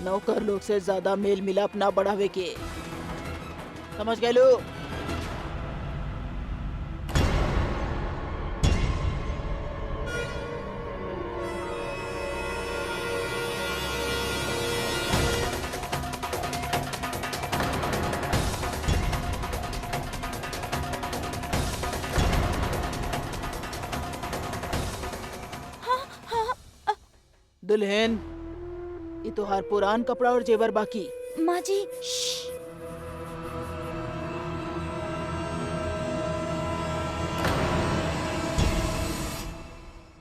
नौकर लोग से ज्यादा मेल मिलाप ना बढ़ावे के। समझ गए लो? दुल्हन, ये तोहार पुरान कपड़ा और जेवर बाकी। माँ जी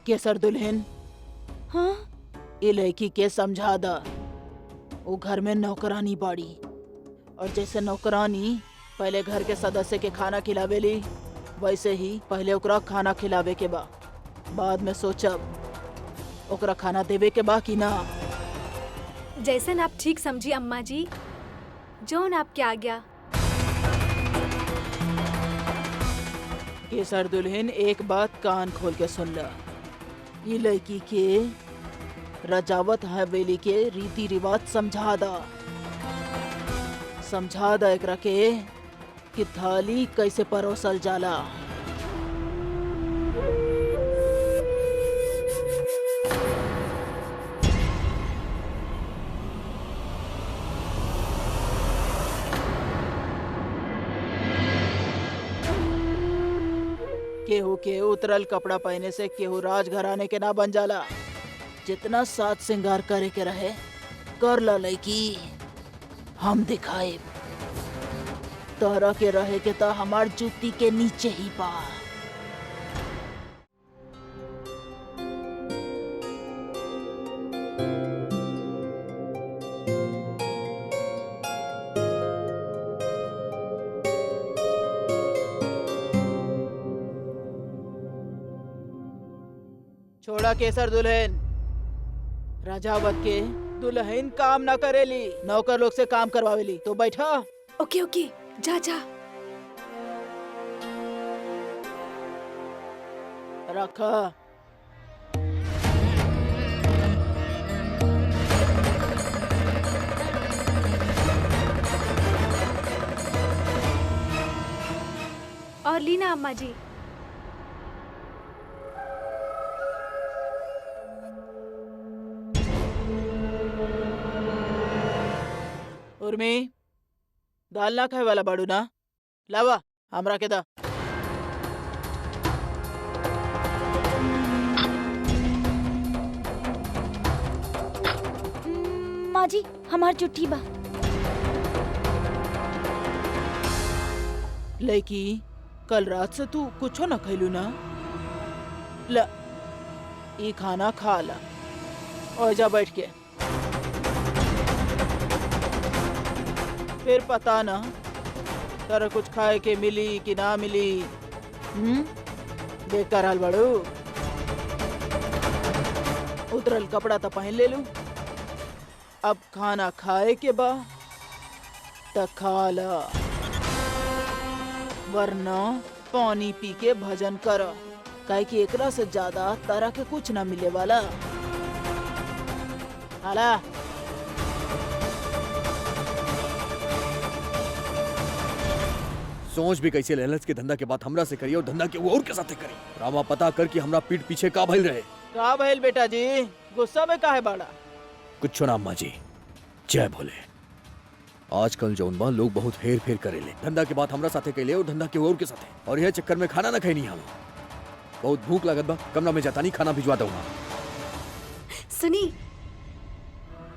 केसर दुल्हन, हाँ ये लड़की के समझा दा। वो घर में नौकरानी बाड़ी और जैसे नौकरानी पहले घर के सदस्य के खाना खिलावेली वैसे ही पहले ओकरा खाना खिलावे के बा। बाद में सोचब ओकरा खाना देवे के बा कि ना। जैसन आप ठीक समझी अम्मा जी। जौन आपके आज्ञा। केसर दुल्हन, एक बात कान खोल के सुन ला। ये लड़की के रजावत हवेली के रीति रिवाज समझा दा। समझा दा एकरा के कि थाली कैसे परोसल जाला। केहू के उतरल कपड़ा पहने से केहू राजघराने के ना बन जाला। जितना साज श्रृंगार करे के रहे कर ला लड़की। हम दिखाए तोहरा के रहे के ता हमार जूती के नीचे ही बा। छोड़ा केसर दुल्हन। राजावत के दुल्हन काम ना करेली, नौकर लोग से काम करवावेली। तो बैठा। ओके ओके, जा जा। रखा। और लीना अम्मा जी। उर्मी, दाल ना खाए वाला बाड़ू ना? लावा हमरा के दा। माँ जी हमार जुट्ठी बा। लड़की कल रात से तू कुछो न खैलू ना। ला ई खाना खा ला और जा बैठ के। फिर पता ना तारा कुछ खाए के मिली कि ना मिली। देख कर हाल बड़ू। उतरल कपड़ा तो पहन ले लू। अब खाना खाए के बा त खा ला, वरना पानी पी के भजन कर। काहे कि एकरा से ज्यादा तारा के कुछ ना मिले वाला। हाला सोच भी कैसे लहलस के धंधा के बाद हमरा से करिए और धंधा के वो और के साथे करी। रामा पता कर कि हमरा पीठ पीछे का भइल रहे। का भइल बेटा जी, गुस्सा में काहे बाड़ा? कुछ ना अम्मा जी, जय भोले। आजकल जौन बा लोग बहुत हेर फेर करेले। धंधा के बाद हमरा साथे कैले और धंधा के और के साथे, और यह चक्कर में खाना ना खैनी हम। बहुत भूख लागत बा, कमरा में जाता नहीं, खाना भिजवा दूंगा। सुनी,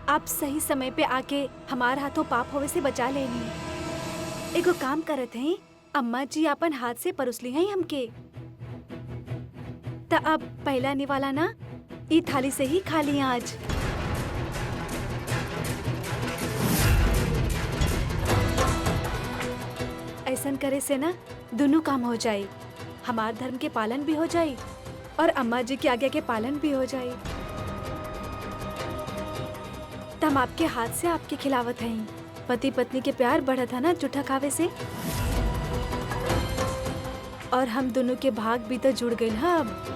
आप सही समय पे आके हमार हाथों पाप होवे से बचा लेनी। एगो काम करत हैं, अम्मा जी अपन हाथ से परोसली हैं हमके। त अब पहला निवाला ना ई थाली से ही खा ली आज। ऐसन करे से ना दोनों काम हो जाए। हमार धर्म के पालन भी हो जाए और अम्मा जी की आज्ञा के पालन भी हो जाए। तो हम आपके हाथ से आपके खिलावत हैं। पति पत्नी के प्यार बढ़ा था ना जूठा खावे से। और हम दोनों के भाग भी तो जुड़ गए हैं अब।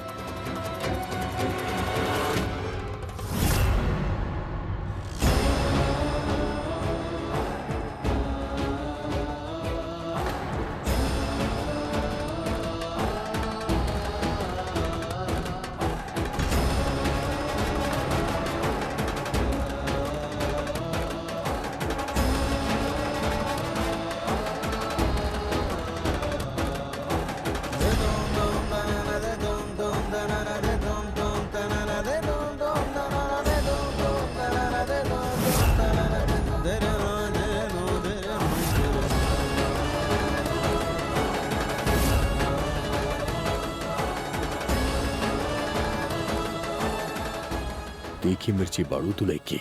तीखी मिर्ची बाड़ू तू लड़की,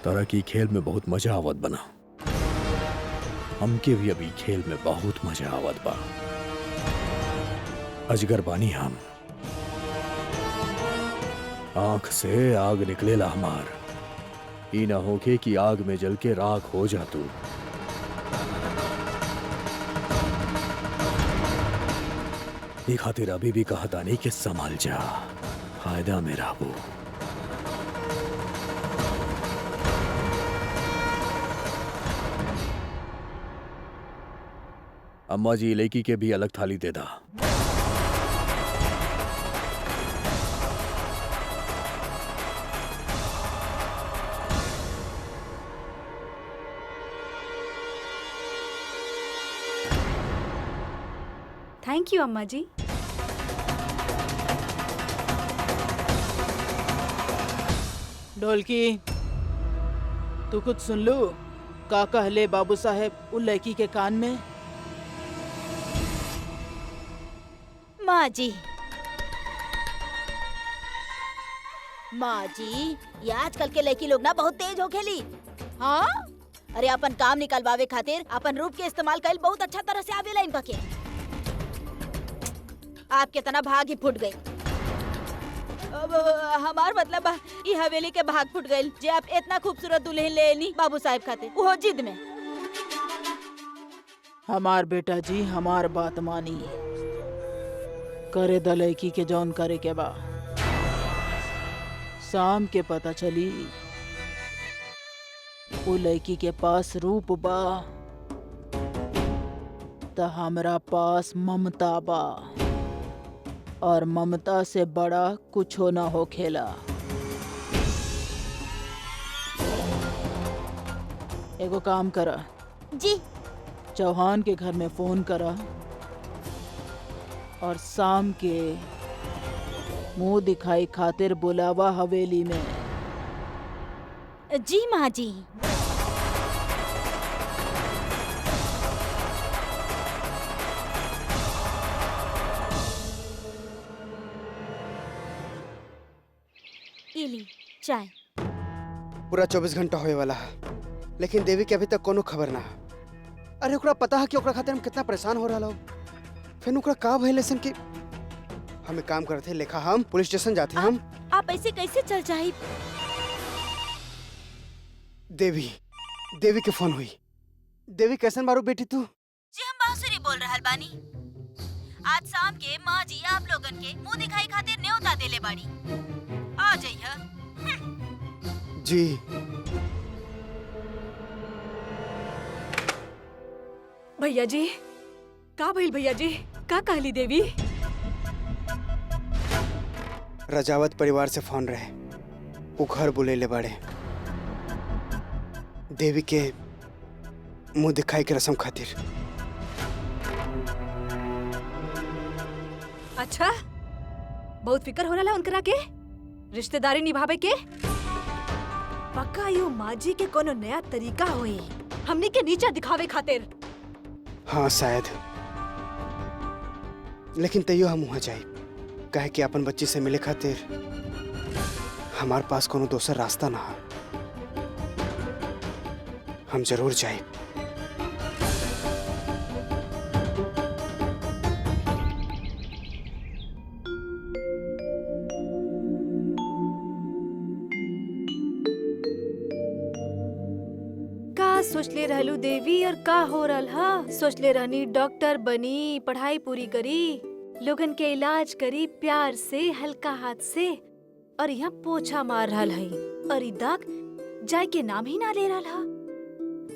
तारा की खेल में बहुत मजा आवत बना। हमके भी अभी खेल में बहुत मजा आवत बा। अजगर बानी हम, आंख से आग निकलेला हमार। ई ना होके कि आग में जल के राख हो जा तू। ई खातिर अभी भी कहता नहीं कि संभाल जा, फायदा में रहबो। अम्मा जी लड़की के भी अलग थाली दे दा। थैंक यू अम्मा जी। ढोलकी, तू कुछ सुन लू? का कहले बाबू साहेब उन लड़की के कान में? माँ जी, माँ जी, ये आजकल के लड़की लोग ना बहुत तेज हो खेली। हाँ, अरे अपन काम निकलवावे खातिर अपन रूप के इस्तेमाल कईल बहुत अच्छा तरह से आवेला इनका के। आपके तना भाग ही फूट गई। अब हमार मतलब ये हवेली के भाग फूट गई जे आप इतना खूबसूरत दुल्हन ले ली बाबू साहब खातिर, वो जिद में। हमार बेटा जी हमार बात मानी, करे द लड़की के जौन करे के बा। शाम के पता चली वो लड़की के पास रूप बा त हमरा पास ममता बा, और ममता से बड़ा कुछो ना हो खेला। एगो काम कर, जी चौहान के घर में फोन करा और शाम के मुंह दिखाई खातिर बुलावा हवेली में। जी माँ जी। इली चाय। पूरा 24 घंटा होए वाला है, लेकिन देवी के अभी तक कोनो खबर ना है। अरे ओकरा पता है कि ओकरा खातिर हम कितना परेशान हो रहा हो। फिर ओकरा का भइल लेसन कि हमें काम करते लेखा हम पुलिस स्टेशन जाते हम। आप ऐसे कैसे चल जाए? देवी के फोन हुई। देवी कैसन बारू बेटी तू? जी हम बांसुरी बोल रहल बानी। आज शाम के माँ जी आप लोगन के मुंह दिखाई खातिर न्योता देले बाड़ी, आ जाइए। जी भैया जी, का भइल भैया जी? का कहली देवी? रजावत परिवार से फोन रहे, वो घर बुलेले बाड़े। देवी के मुंह दिखाई के रस्म खातिर। अच्छा, बहुत फिकर हो रहा उनकरा के रिश्तेदारी निभावे के। पक्का यो माजी के कोनो नया तरीका होई हमनी के नीचा दिखावे खातिर। हाँ शायद, लेकिन तैयो हम वहाँ जाए कहे कि अपन बच्ची से मिले खातिर हमारे पास कोनो दूसरा रास्ता ना है। हम जरूर जाए। सोचले रहलू देवी और का हो रहल हा? सोचले रहनी डॉक्टर बनी, पढ़ाई पूरी करी, लोगन के इलाज करी प्यार से, हल्का हाथ से, और यहाँ पोछा मार रहल है और ई दाग जाय के नाम ही ना ले रहल हा।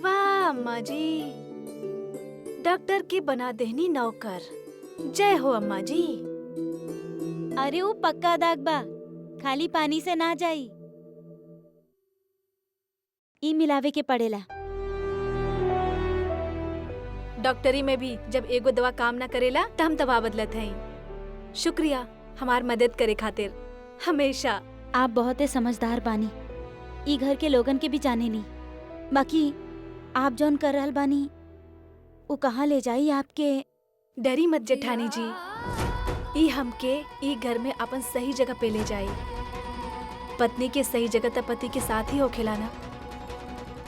वाह अम्मा जी, डॉक्टर के बना देहनी नौकर। जय हो अम्मा जी। अरे वो पक्का दाग बा, खाली पानी से ना जाई, ई मिलावे के पड़ेला। डॉक्टरी में भी जब एगो दवा काम ना करेला त हम दवा बदलत हैं। शुक्रिया हमार मदद करे खातिर। हमेशा। आप बहुत ही समझदार बानी, ई घर के लोगन के भी जाने नी। बाकी आप जौन कर रहल बानी वो कहाँ ले जाई आपके? डरी मत जेठानी जी, ई हमके ई घर में अपन सही जगह पे ले जाई। पत्नी के सही जगह त पति के साथ ही होखेला ना।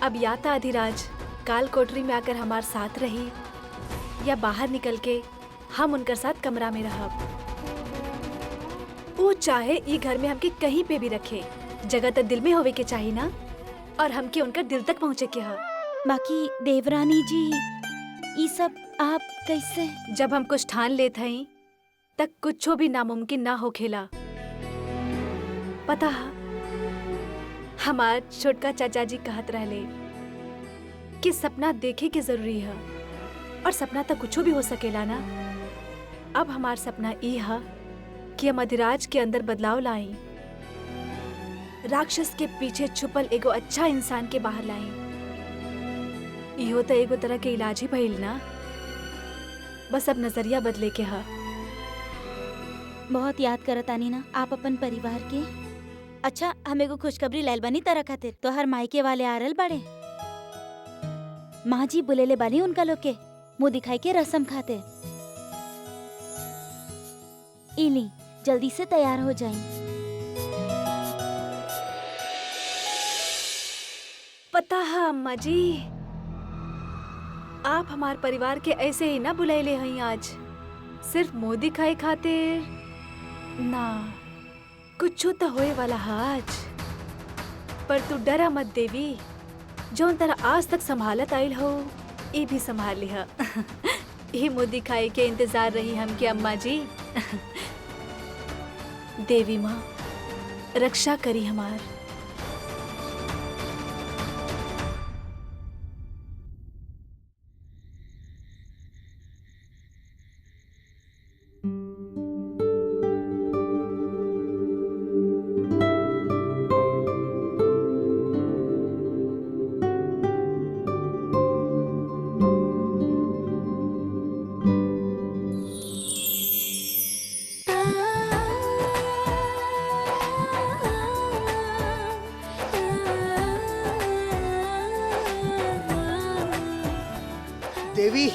अब या त अधिराज काल कोठरी में आकर हमार साथ रही या बाहर निकल के हम उनकर साथ कमरा में रहब। वो चाहे ई घर में हमके कहीं पे भी रखे, जगह तो दिल में होवे के चाहिए ना, और हमके उनकर दिल तक पहुँचे के है। बाकी देवरानी जी ये सब आप कैसे? जब हम कुछ ठान लेते हैं तक कुछो भी नामुमकिन ना हो खेला। पता है हमार छोटका चाचा जी कहत रहले कि सपना देखे के जरूरी है, और सपना तो कुछो भी हो सकेला ना। अब हमार सपना ई है कि हम अधिराज के अंदर बदलाव लाई, राक्षस के पीछे छुपल एगो अच्छा इंसान के बाहर लाई। इहो तो एगो तरह के इलाज ही भइल ना। बस अब नजरिया बदले के है। बहुत याद करत आनी ना आप अपन परिवार के। अच्छा हम एगो खुशखबरी लाइल बानी तरह खातिर। तो हर मायके वाले आ रहल बाड़े। माँ जी बुलेले बानी उनका लोग के मुंह दिखाई के रस्म खातिर। इली जल्दी से तैयार हो जाएं। पता है अम्मा जी, आप हमार परिवार के ऐसे ही ना बुलाइले हैं आज, सिर्फ मुंह दिखाई खातिर ना। कुछ तो होए वाला है आज। पर तू डरा मत देवी, जौन तरह आज तक संभालत आइल हो ये भी संभाल लिहा। ये मुंह दिखाई के इंतजार रही हम के अम्मा जी। देवी माँ रक्षा करी हमार। देवी।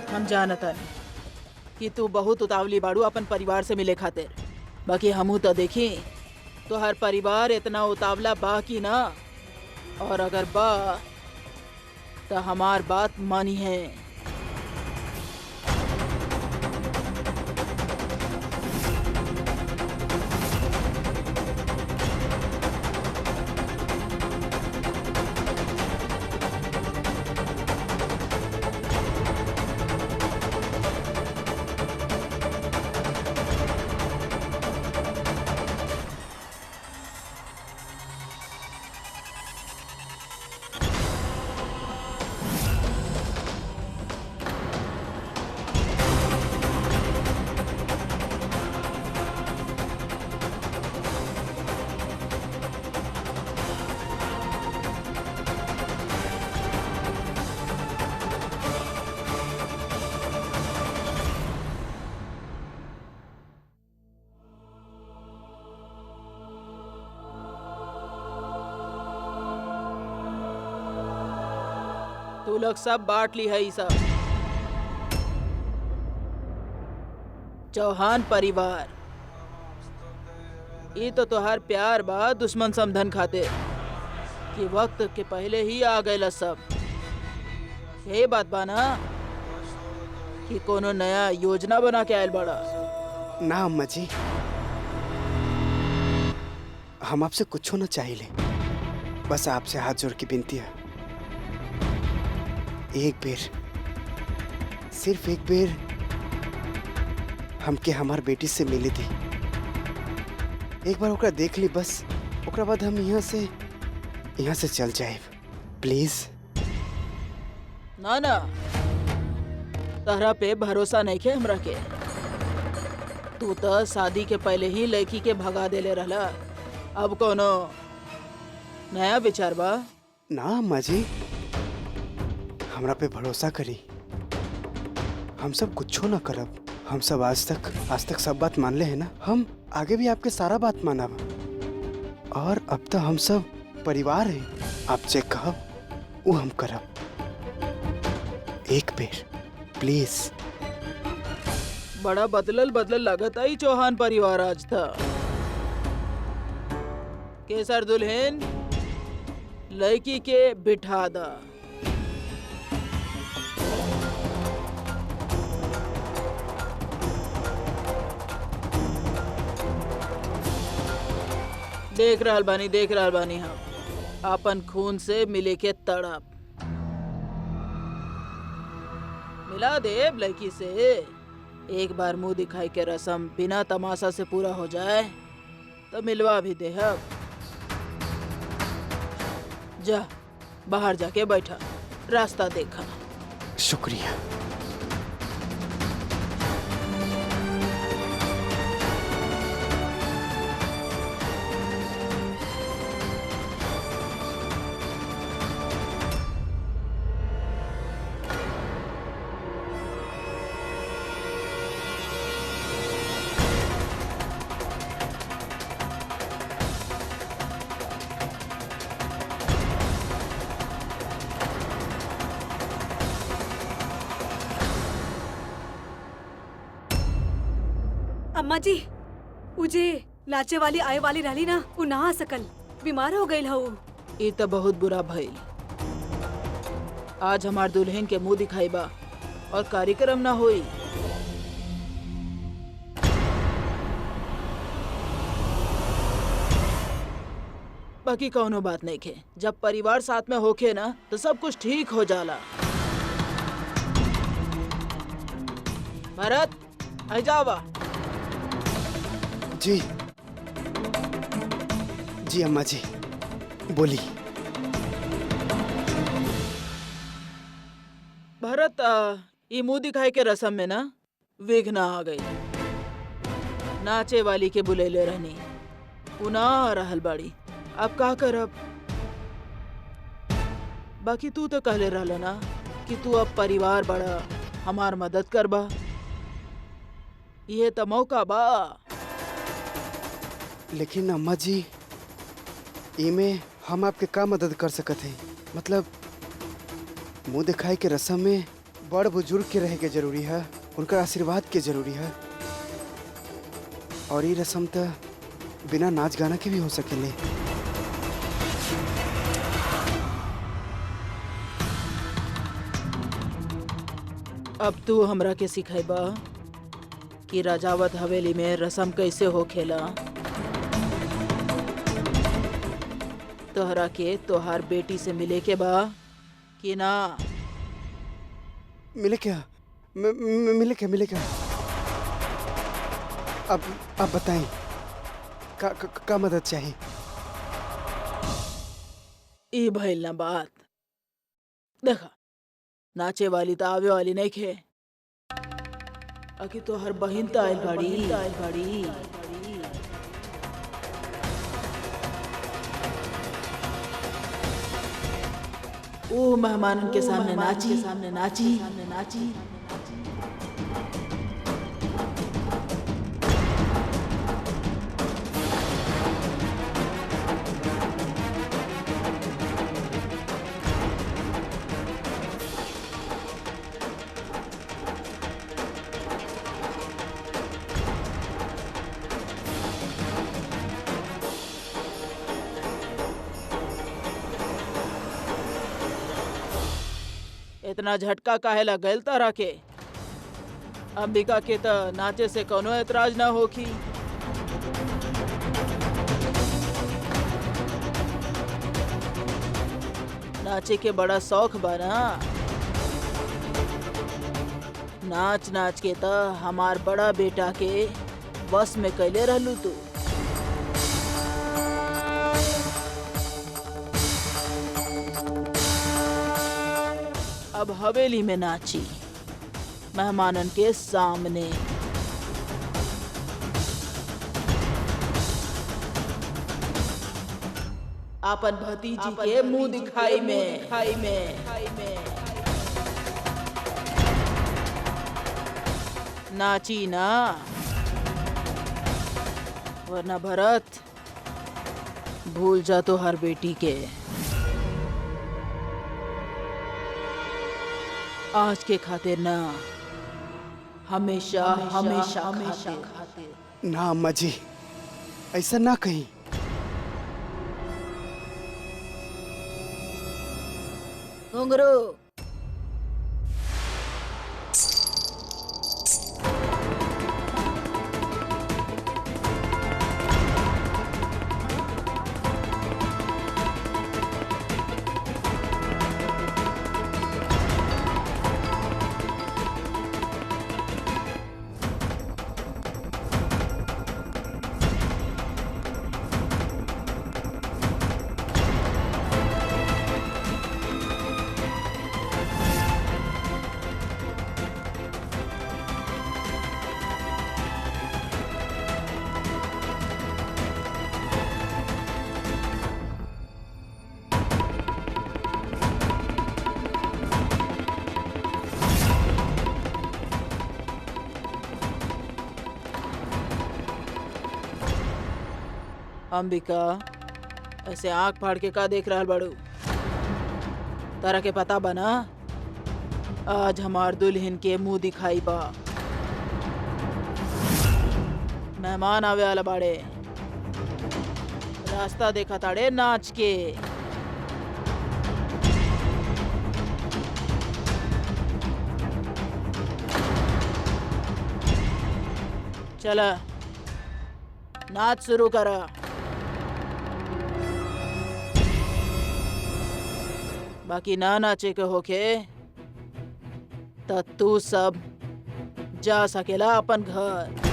हम जानतन कि तू बहुत उतावली बाड़ू अपन परिवार से मिले खातिर, बाकी हमू तो देखी तो हर परिवार इतना उतावला बा कि ना, और अगर बा तो हमार बात मानी है। तू लोग सब बांट ली है, ये सब चौहान परिवार ये तो तुहार प्यार बा दुश्मन समधन खाते कि वक्त के पहले ही आ गए सब। यही बात बा ना कि कोनो नया योजना बना के आयल बड़ा। ना अम्मा जी, हम आपसे कुछ ना चाहिए, बस आपसे हाथ जोड़ के विनती है, एक बेर, सिर्फ एक बेर हमके हमार बेटी से मिली थी। एक बार ओकरा देख ली बस, ओकरा बाद हम यहाँ से चल जाए, प्लीज। ना ना, तहरा पे भरोसा नहीं के हमरा के। तू तो शादी के पहले ही लड़की के भगा देले रहला, अब कोनो नया विचार बा? ना अम्मा जी, हमरा पे भरोसा करी, हम सब कुछ ना करब। हम सब आज तक सब बात मान ले है ना, हम आगे भी आपके सारा बात मानब, और अब तो हम सब परिवार हैं। आप जे कहब वो हम करब, एक बेर प्लीज। बड़ा बदलल लगता ही चौहान परिवार आज था। केसर दुल्हन लड़की के बिठा दा। देख रहल बानी हम अपन खून से मिले के तड़प। मिला देव लड़की से, एक बार मुंह दिखाई के रस्म बिना तमाशा से पूरा हो जाए तो मिलवा भी दे। जा बाहर जाके बैठा, रास्ता देखा। शुक्रिया। अम्मा जी, उजे लाचे वाली आए वाली रहली ना, उ ना आ सकल, बीमार हो गई हूँ। ये तो बहुत बुरा भइल। आज हमार दुल्हन के मुंह दिखाई बा और कार्यक्रम ना होई। बाकी कौनो बात नहीं खे, जब परिवार साथ में होखे ना तो सब कुछ ठीक हो जाला। भरत, आ जावा। जी जी अम्मा जी, बोली। भरत, ये मुंह दिखाई के रस्म में ना विघ्न आ गई। नाचे वाली के बुलेले रहनी, उना आ रहल बाड़ी। अब का करब? बाकी तू तो कहले रहल ना कि तू अब परिवार बड़ा, हमार मदद करबा। ये तो मौका बा। लेकिन अम्मा जी, इमे हम आपके का मदद कर सकत है? मतलब मुंह दिखाई के रस्म में बड़ बुजुर्ग के रहे के जरूरी है, उनका आशीर्वाद के जरूरी है। और ये रस्म तो बिना नाच गाना के भी हो सकेले। अब तू हमरा के सिखाइबा कि राजावत हवेली में रस्म कैसे हो खेला। तोहरा के तोहार बेटी से मिले के बा कि ना? मिले क्या? मिले क्या? अब बताएं, का मदद चाहिए? ई भइल ना बात। देखा, नाचे वाली तो आवे वाली नहीं खे। अकी तो हर बहिन तो आइल बाड़ी। ओ मेहमानन के सामने नाची। इतना झटका काहे लगल तारा के? अंबिका के तो नाचे से कोनो एतराज ना होखी। नाचे के बड़ा शौक बा ना। नाच के तो हमार बड़ा बेटा के बस में कैले रहलू तू। अब हवेली में नाची, मेहमानन के सामने। अपन भतीजी के मुंह दिखाई में। नाची ना, वरना भरत भूल जा तो हर बेटी के। आज के खातिर ना, हमेशा खातिर। ना अम्मा जी, ऐसा ना कहीं। घुंघरू, अंबिका, ऐसे आंख फाड़ के का देख रहल बाड़ू? तारा के पता बना, आज हमार दुल्हन के मुंह दिखाई बा। मेहमान आवे वाला बाड़े, रास्ता देखा ताड़े नाच के। चला, नाच शुरू करा। बाकी ना नाचे के होके त तू सब जा सकेला अपन घर।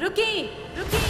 रुकी रुकी